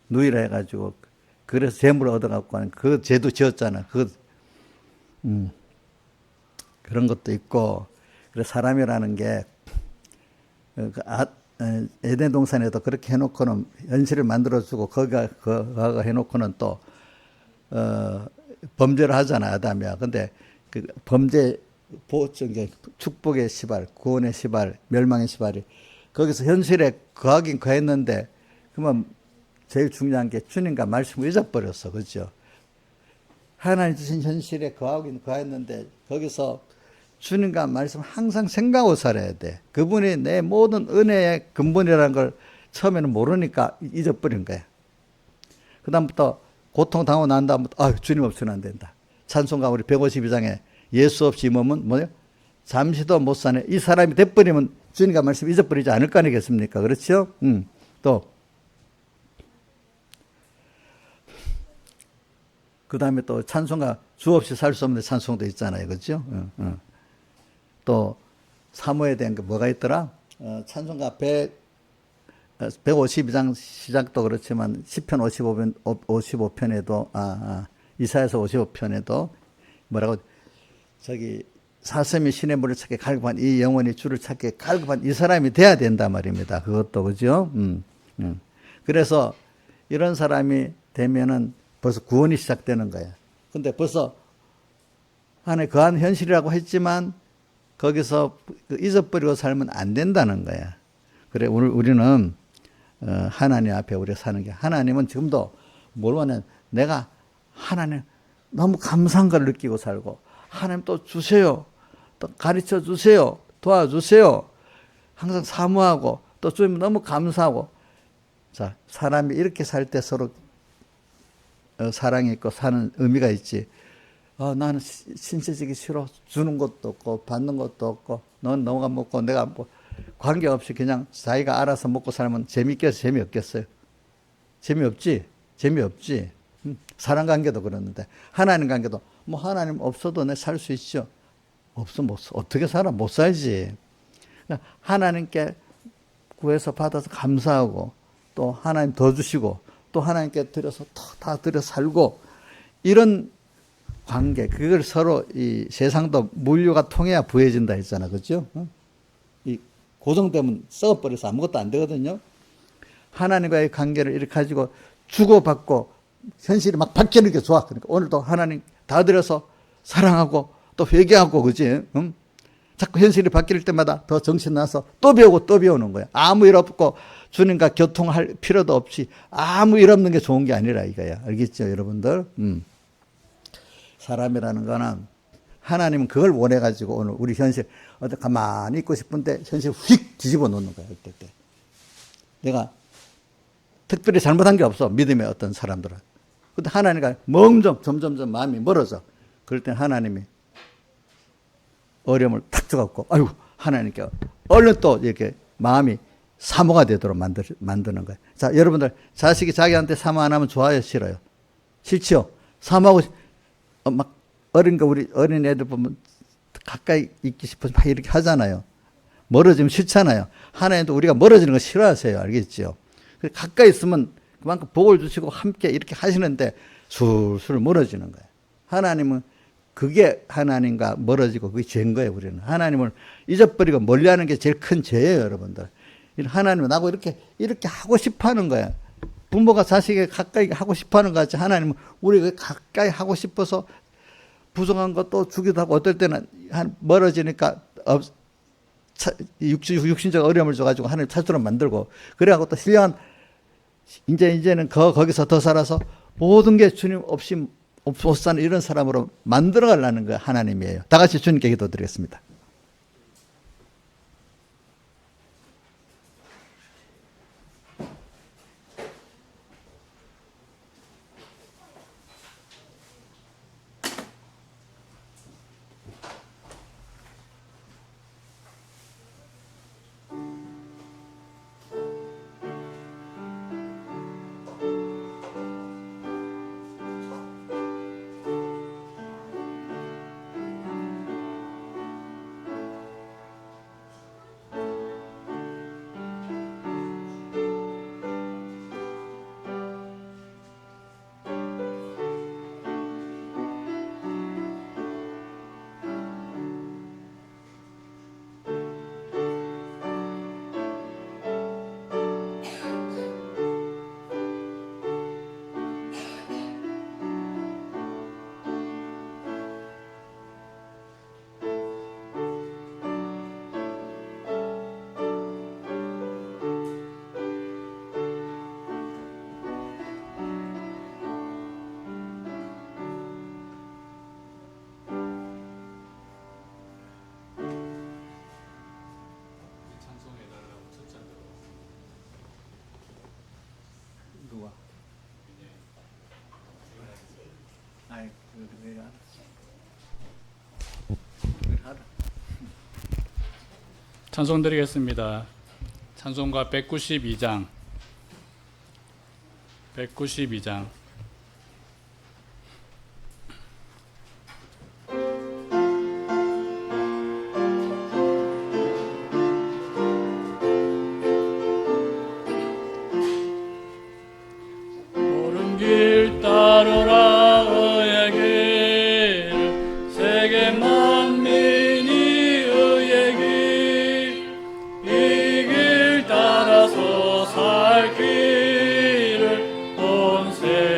누이라 해가지고 그래서 재물을 얻어갖고 하는 그 죄도 지었잖아. 그런 것도 있고. 그래서 사람이라는 게 에덴 동산에도 그렇게 해놓고는 현실을 만들어주고 거기가 해놓고는 또 범죄를 하잖아 아담이야. 근데 그 범죄 축복의 시발, 구원의 시발, 멸망의 시발이 거기서 현실에 거하긴 거했는데 그러면 제일 중요한 게 주님과 말씀을 잊어버렸어, 그렇죠? 하나님 주신 현실에 거하긴 거했는데 거기서 주님과 말씀 항상 생각하고 살아야 돼. 그분이 내 모든 은혜의 근본이라는 걸 처음에는 모르니까 잊어버린 거야. 그 다음부터 고통 당하고 난 다음부터 주님 없이는 안 된다. 찬송가 우리 152장에 예수 없이 이 몸은 뭐예요? 잠시도 못 사네. 이 사람이 돼버리면 주님과 말씀 잊어버리지 않을 거 아니겠습니까? 그렇죠? 또 그 다음에 또 찬송가 주 없이 살 수 없는 찬송도 있잖아요. 그렇죠? 또 사모에 대한 게 뭐가 있더라? 찬송가 152장 시작도 그렇지만 시편 55편에도 이사야서 55편에도 뭐라고 사슴이 시냇 물을 찾게 갈급한 이 영혼이 주를 찾게 갈급한 이 사람이 돼야 된단 말입니다. 그것도 그죠? 그래서 이런 사람이 되면은 벌써 구원이 시작되는 거야. 근데 벌써 안에 거한 현실이라고 했지만 거기서 잊어버리고 살면 안 된다는 거야. 그래, 우리는 하나님 앞에 우리가 사는 게, 하나님은 지금도 뭘 원해? 내가 하나님 너무 감사한 걸 느끼고 살고, 하나님 또 주세요. 또 가르쳐 주세요. 도와주세요. 항상 사모하고, 또 주님 너무 감사하고. 자, 사람이 이렇게 살 때 서로 사랑이 있고 사는 의미가 있지. 나는 신세지기 싫어. 주는 것도 없고 받는 것도 없고 넌 너가 먹고 내가 먹고 관계없이 그냥 자기가 알아서 먹고 살면 재밌겠어? 재미없겠어요? 재미없지? 재미없지. 사람 관계도 그러는데 하나님 관계도 뭐 하나님 없어도 내 살 수 있죠. 없으면 어떻게 살아? 못 살지. 하나님께 구해서 받아서 감사하고 또 하나님 더 주시고 또 하나님께 드려서 다 드려 살고 이런 관계, 그걸 서로 이 세상도 물류가 통해야 부해진다 했잖아. 그죠? 이 고정되면 썩어버려서 아무것도 안 되거든요. 하나님과의 관계를 이렇게 가지고 주고받고 현실이 막 바뀌는 게 좋아. 그러니까 오늘도 하나님 다 드려서 사랑하고 또 회개하고, 그지? 응? 자꾸 현실이 바뀔 때마다 더 정신 나서 또 배우고 또 배우는 거야. 아무 일 없고 주님과 교통할 필요도 없이 아무 일 없는 게 좋은 게 아니라 이거야. 알겠죠, 여러분들? 사람이라는 거는 하나님은 그걸 원해가지고 오늘 우리 현실 어디 가만히 있고 싶은데 현실 휙 뒤집어 놓는 거야. 그때 때. 내가 특별히 잘못한 게 없어. 믿음의 어떤 사람들은. 근데 하나님과 점점점 마음이 멀어져. 그럴 땐 하나님이 어려움을 탁 줘갖고, 아이고, 하나님께 얼른 또 이렇게 마음이 사모가 되도록 만드는 거예요. 자, 여러분들, 자식이 자기한테 사모 안 하면 좋아요, 싫어요? 싫지요? 사모하고, 막, 우리 어린 애들 보면 가까이 있기 싶어서 막 이렇게 하잖아요. 멀어지면 싫잖아요. 하나님도 우리가 멀어지는 거 싫어하세요. 알겠죠? 가까이 있으면 그만큼 복을 주시고 함께 이렇게 하시는데 술술 멀어지는 거예요. 하나님은 그게 하나님과 멀어지고 그게 죄인 거예요, 우리는. 하나님을 잊어버리고 멀리 하는 게 제일 큰 죄예요, 여러분들. 하나님은 나하고 이렇게 하고 싶어 하는 거야. 부모가 자식에게 가까이 하고 싶어 하는 것 같이 하나님은 우리가 가까이 하고 싶어서 부정한 것도 주기도 하고 어떨 때는 멀어지니까 육신적 어려움을 줘가지고 하나님 찾도록 만들고 그래갖고 또 신령한 이제는 거기서 더 살아서 모든 게 주님 없이 못 사는 이런 사람으로 만들어 가려는 거 하나님이에요. 다 같이 주님께 기도드리겠습니다. 누가? 아이, 내가 알았어.
찬송 드리겠습니다. 찬송가 192장. 192장. 길 따르라 의의 길 세계 만민이 의의 길 이 길 따라서 살 길을 온 세상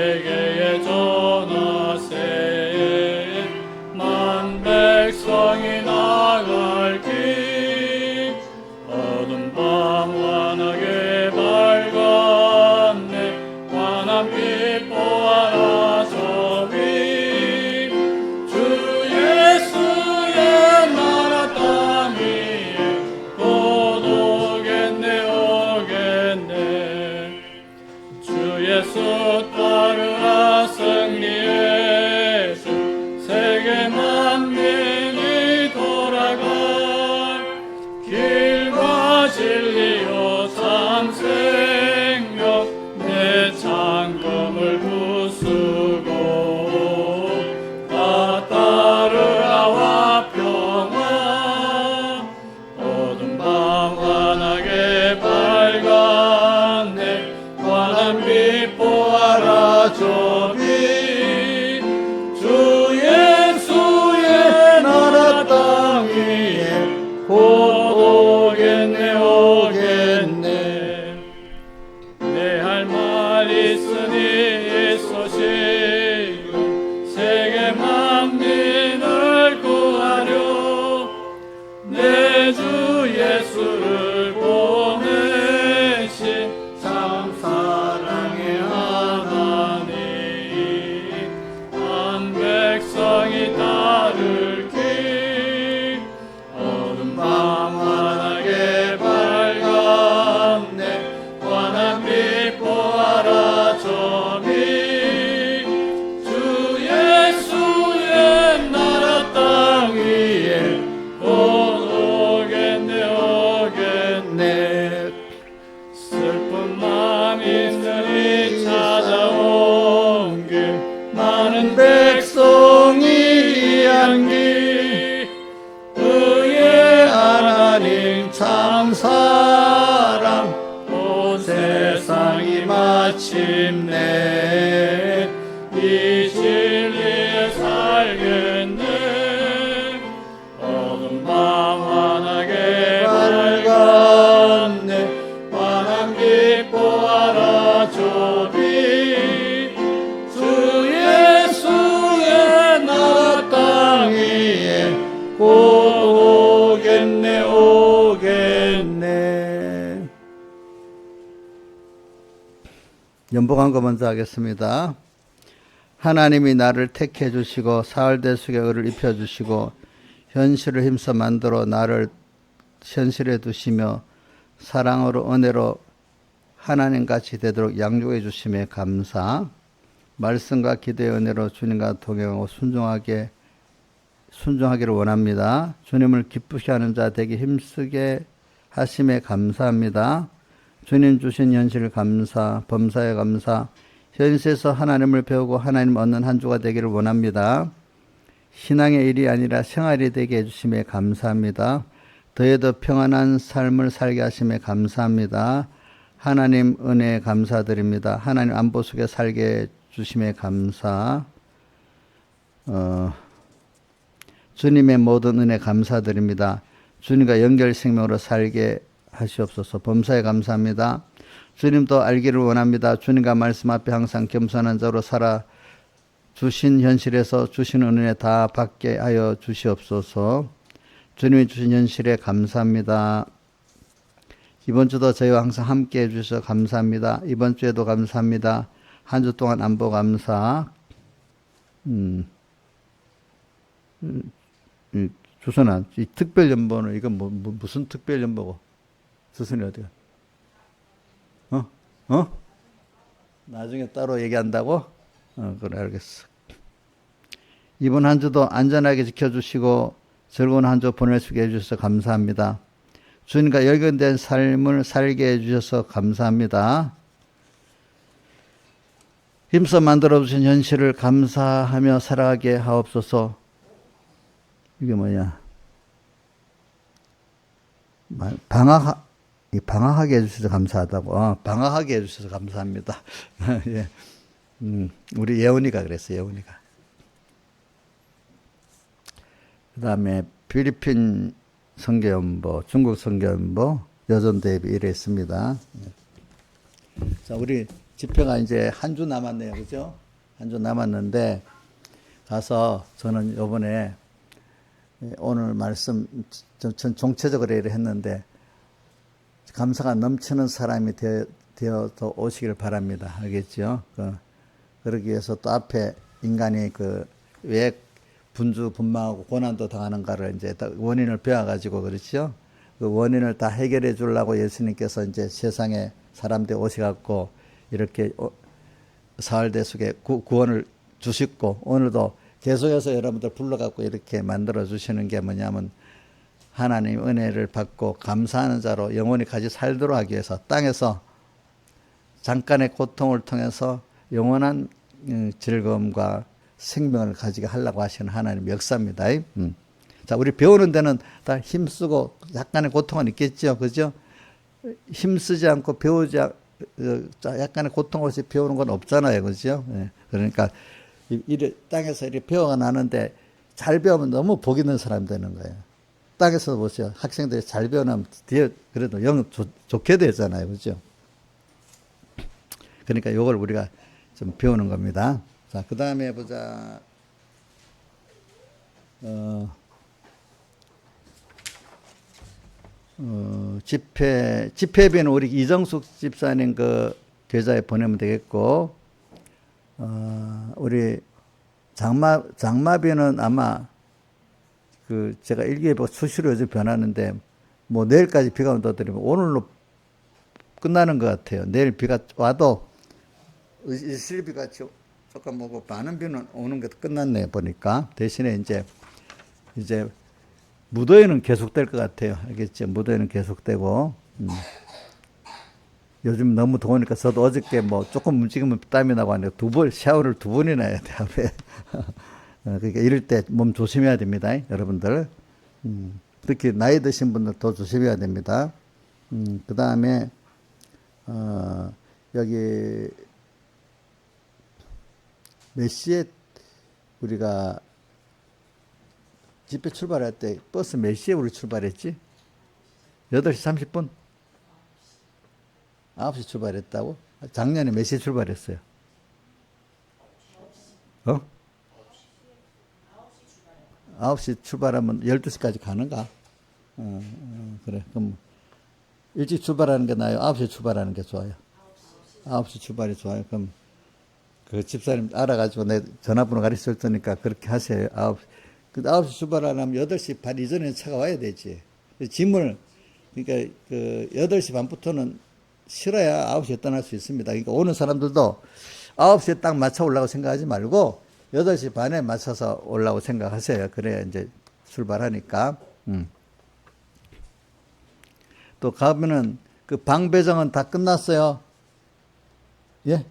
많은 백성이 양기 의의 하나님 참 사랑 온 세상이 마침내 이 진리에 살겠네 어둠 밤 환하게 밝았네 환한 빛 보아라 조비 주 예수의 나라 땅 위에 곧 오겠네 오겠네.
연복한 거 먼저 하겠습니다. 하나님이 나를 택해 주시고 사흘대속의 의를 입혀 주시고 현실을 힘써 만들어 나를 현실에 두시며 사랑으로 은혜로 하나님같이 되도록 양육해 주심에 감사. 말씀과 기도의 은혜로 주님과 동행하고 순종하기를 원합니다. 주님을 기쁘게 하는 자 되기 힘쓰게 하심에 감사합니다. 주님 주신 현실 감사, 범사에 감사, 현실에서 하나님을 배우고 하나님 얻는 한 주가 되기를 원합니다. 신앙의 일이 아니라 생활이 되게 해주심에 감사합니다. 더해도 평안한 삶을 살게 하심에 감사합니다. 하나님 은혜에 감사드립니다. 하나님 안보 속에 살게 해주심에 감사. 주님의 모든 은혜 감사드립니다. 주님과 연결 생명으로 살게 하시옵소서. 범사에 감사합니다. 주님도 알기를 원합니다. 주님과 말씀 앞에 항상 겸손한 자로 살아 주신 현실에서 주신 은혜 다 받게 하여 주시옵소서. 주님이 주신 현실에 감사합니다. 이번 주도 저희와 항상 함께 해주셔서 감사합니다. 이번 주에도 감사합니다. 한 주 동안 안보 감사. 주선아, 이 특별연보는 이건 무슨 특별연보고? 주선이 어디가? 나중에 따로 얘기한다고? 그래, 알겠어. 이번 한 주도 안전하게 지켜주시고 즐거운 한 주 보낼 수 있게 해주셔서 감사합니다. 주님과 열견된 삶을 살게 해주셔서 감사합니다. 힘써 만들어주신 현실을 감사하며 살아가게 하옵소서. 이게 뭐냐? 방학하게 해주셔서 감사하다고. 방학하게 해주셔서 감사합니다. 예. 우리 예원이가 그랬어요, 예원이가. 그 다음에 필리핀 선교연보, 중국 선교연보, 여전 대비 이랬습니다. 자, 우리 집회가 이제 한 주 남았네요, 그죠? 한 주 남았는데, 가서 저는 요번에 오늘 말씀, 전 종체적으로 일을 했는데, 감사가 넘치는 사람이 되어서 오시길 바랍니다. 알겠죠? 그러기 위해서 또 앞에 인간이 왜 분주분망하고 고난도 당하는가를 이제 원인을 배워가지고 그렇죠? 그 원인을 다 해결해 주려고 예수님께서 이제 세상에 사람들이 오셔갖고 이렇게 사흘대속에 구원을 주시고 오늘도 계속해서 여러분들 불러갖고 이렇게 만들어 주시는 게 뭐냐면 하나님 은혜를 받고 감사하는 자로 영원히 같이 살도록 하기 위해서 땅에서 잠깐의 고통을 통해서 영원한 즐거움과 생명을 가지게 하려고 하시는 하나님 역사입니다. 자, 우리 배우는 데는 다 힘쓰고 약간의 고통은 있겠죠. 그죠? 힘쓰지 않고 약간의 고통 없이 배우는 건 없잖아요. 그죠? 예. 그러니까 땅에서 이렇게 배워가 나는데 잘 배우면 너무 복 있는 사람 되는 거예요. 땅에서 보세요. 학생들이 잘 배우면 뒤에 그래도 영 좋게 되잖아요. 그죠? 그러니까 이걸 우리가 좀 배우는 겁니다. 자, 그 다음에 보자. 집회비는 우리 이정숙 집사님 계좌에 보내면 되겠고, 우리 장마비는 아마 제가 일기예보 수시로 요즘 변하는데, 뭐 내일까지 비가 온다 드리면 오늘로 끝나는 것 같아요. 내일 비가 와도 이슬비가 조금 오고 많은 비는 오는 게 끝났네 보니까. 대신에 이제 무더위는 계속될 것 같아요. 알겠죠? 무더위는 계속되고. 요즘 너무 더우니까 저도 어저께 뭐 조금 움직이면 땀이 나고 하는데 샤워를 두 번이나 해야 돼, 하루에. 그러니까 이럴 때 몸 조심해야 됩니다, 여러분들. 특히 나이 드신 분들 더 조심해야 됩니다. 그 다음에, 여기, 몇 시에 우리가 집회 출발할 때 버스 몇 시에 우리 출발했지? 8시 30분? 9시 출발했다고? 작년에 몇 시에 출발했어요? 어? 9시 출발하면 12시까지 가는가? 그래. 그럼 일찍 출발하는 게 나아요? 9시에 출발하는 게 좋아요? 9시 출발이 좋아요? 그럼 그 집사님 알아가지고 내 전화번호 가르쳐 줄 테니까 그렇게 하세요. 9시 출발 안 하면 8시 반 이전에 차가 와야 되지. 짐을, 그러니까 그 8시 반부터는 실어야 9시에 떠날 수 있습니다. 그러니까 오는 사람들도 9시에 딱 맞춰 올라고 생각하지 말고 8시 반에 맞춰서 올라고 생각하세요. 그래야 이제 출발하니까. 또 가면은 그 방 배정은 다 끝났어요. 예?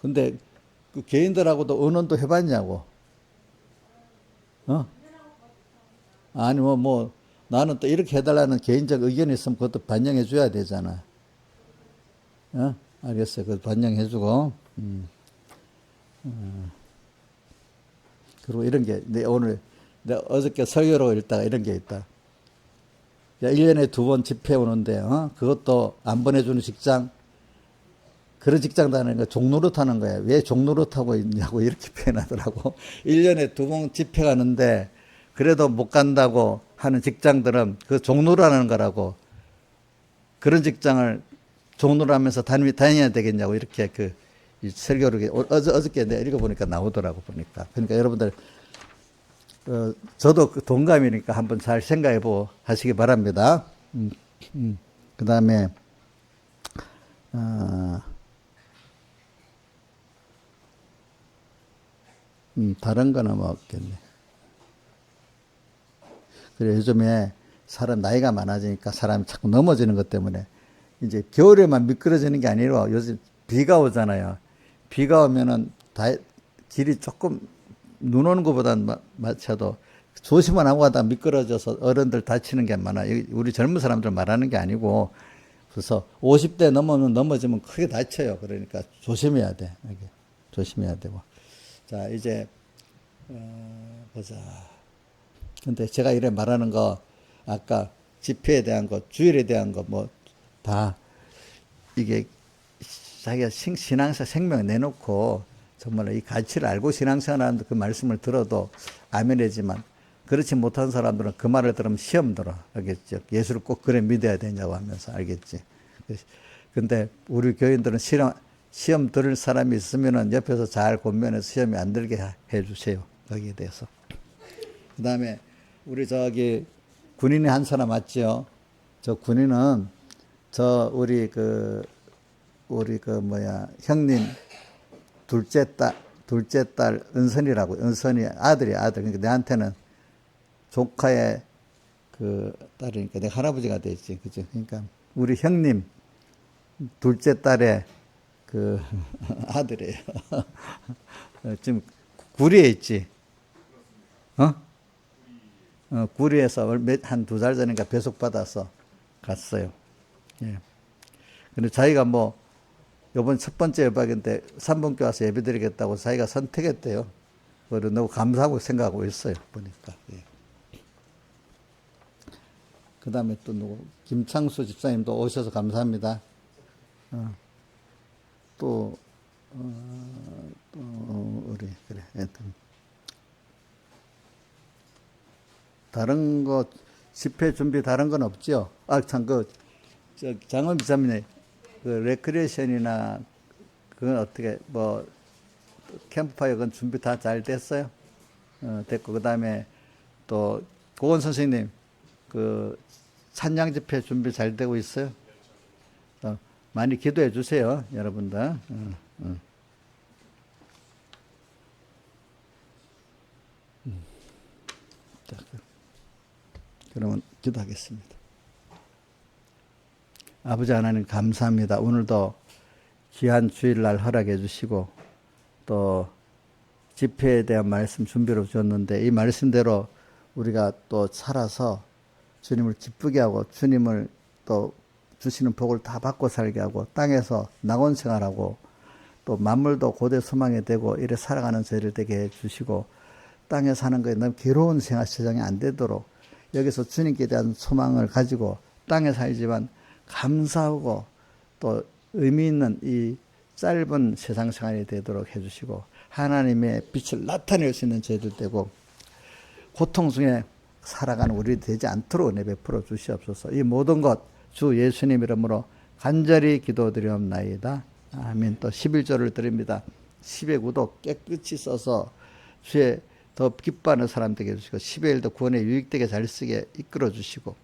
근데 그 개인들하고도 의논도 해봤냐고. 어? 아니 뭐 나는 또 이렇게 해달라는 개인적 의견이 있으면 그것도 반영해 줘야 되잖아. 어? 알겠어요. 그거 반영해 주고. 그리고 이런 게, 내 어저께 설교로 읽다가 이런 게 있다. 야, 1년에 2번 집회 오는데, 그것도 안 보내주는 직장, 그런 직장 다니는 거 종로릇 하는 거야. 왜 종로릇 하고 있냐고 이렇게 표현하더라고. 1년에 2번 집회 가는데, 그래도 못 간다고 하는 직장들은 그 종로를 하는 거라고. 그런 직장을 종로를 하면서 다녀야 되겠냐고 이렇게 이 설교를 어저께 내가 읽어보니까 나오더라고 보니까. 그러니까 여러분들 저도 그 동감이니까 한번 잘 생각해보고 하시기 바랍니다. 그 다음에 다른 거는 뭐 없겠네. 그래 요즘에 사람 나이가 많아지니까 사람이 자꾸 넘어지는 것 때문에 이제 겨울에만 미끄러지는 게 아니라 요즘 비가 오잖아요. 비가 오면은 길이 조금 눈 오는 것보다는 마쳐도 조심만 하고 가다 미끄러져서 어른들 다치는 게 많아요. 우리 젊은 사람들 말하는 게 아니고 그래서 50대 넘어지면 크게 다쳐요. 그러니까 조심해야 돼. 이게 조심해야 되고. 자 이제 보자. 근데 제가 이래 말하는 거 아까 집회에 대한 거, 주일에 대한 거 뭐 다 이게 자기가 신앙사 생명 내놓고 정말 이 가치를 알고 신앙생활하는 그 말씀을 들어도 아멘이지만 그렇지 못한 사람들은 그 말을 들으면 시험 들어. 알겠죠? 예수를 꼭 그래 믿어야 되냐고 하면서 알겠지? 근데 우리 교인들은 시험 들을 사람이 있으면은 옆에서 잘 권면해서 시험이 안 들게 해 주세요. 거기에 대해서. 그 다음에 우리 저기 군인이 한 사람 왔죠? 저 군인은 우리 형님 둘째 딸 은선이라고, 은선이 아들. 그러니까 내한테는 조카의 그 딸이니까 내가 할아버지가 되지. 그죠? 그러니까 우리 형님 둘째 딸의 그 아들이에요. 지금 구리에 있지. 구리에서 한 2달 전인가 배속받아서 갔어요. 예. 근데 자기가 뭐, 요번 첫 번째 예박인데 3분교 와서 예배 드리겠다고 자기가 선택했대요. 그걸 너무 감사하고 생각하고 있어요. 보니까. 예. 그 다음에 또 김창수 집사님도 오셔서 감사합니다. 우리, 그래. 다른 거, 집회 준비 다른 건 없죠? 장원 비사님, 그 레크레이션이나 그건 어떻게, 캠프파이어 그건 준비 다 잘 됐어요? 됐고, 그 다음에 또, 고원 선생님, 그 찬양 집회 준비 잘 되고 있어요? 많이 기도해 주세요, 여러분들. 자, 그러면 기도하겠습니다. 아버지 하나님 감사합니다. 오늘도 귀한 주일날 허락해 주시고 또 집회에 대한 말씀 준비로 주셨는데 이 말씀대로 우리가 또 살아서 주님을 기쁘게 하고 주님을 또 주시는 복을 다 받고 살게 하고 땅에서 낙원 생활하고 또 만물도 고대 소망이 되고 이래 살아가는 저희를 되게 해 주시고 땅에 사는 것이 너무 괴로운 생활 세상이 안 되도록 여기서 주님께 대한 소망을 가지고 땅에 살지만 감사하고 또 의미 있는 이 짧은 세상 생활이 되도록 해주시고 하나님의 빛을 나타낼 수 있는 저희들 되고 고통 중에 살아가는 우리 되지 않도록 은혜 베풀어 주시옵소서. 이 모든 것 주 예수님 이름으로 간절히 기도드리옵나이다. 아멘. 또 11조를 드립니다. 10의 구도 깨끗이 써서 주의 더 기뻐하는 사람 되게 해주시고 10의 1도 구원에 유익되게 잘 쓰게 이끌어 주시고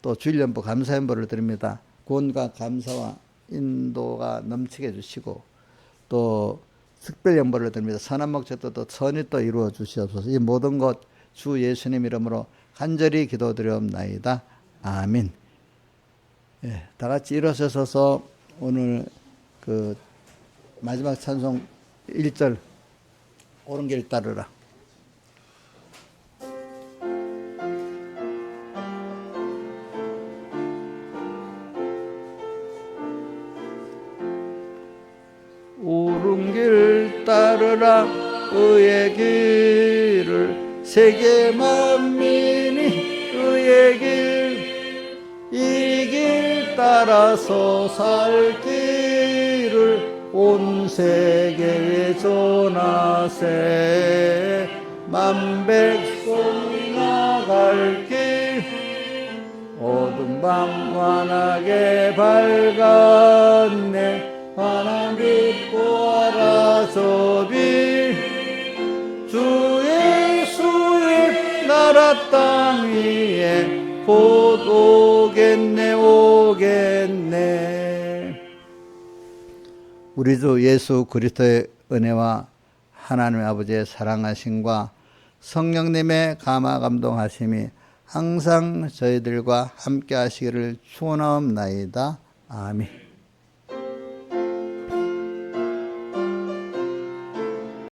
또 주일연보 감사연보를 드립니다. 구원과 감사와 인도가 넘치게 해주시고 또 특별연보를 드립니다. 선한 목적도 또 선이 또 이루어 주시옵소서. 이 모든 것 주 예수님 이름으로 간절히 기도드리옵나이다. 아멘. 예, 다 같이 일어서셔서 오늘 그 마지막 찬송 1절 옳은 길 따르라. 옳은 길 따르라 의의 길을 세계 만민이 의의 길 이 길 따라서 살 길을 온 세계에 전하세 만 백성이 나갈 길 어두운 밤 환하게 밝았네 환한 빛 보아라 저비 주 예수의 나라 땅 위에 곧 오겠네 오겠네. 우리 주 예수 그리스도의 은혜와 하나님의 아버지의 사랑하심과 성령님의 감화 감동하심이 항상 저희들과 함께 하시기를 축원하옵나이다. 아멘.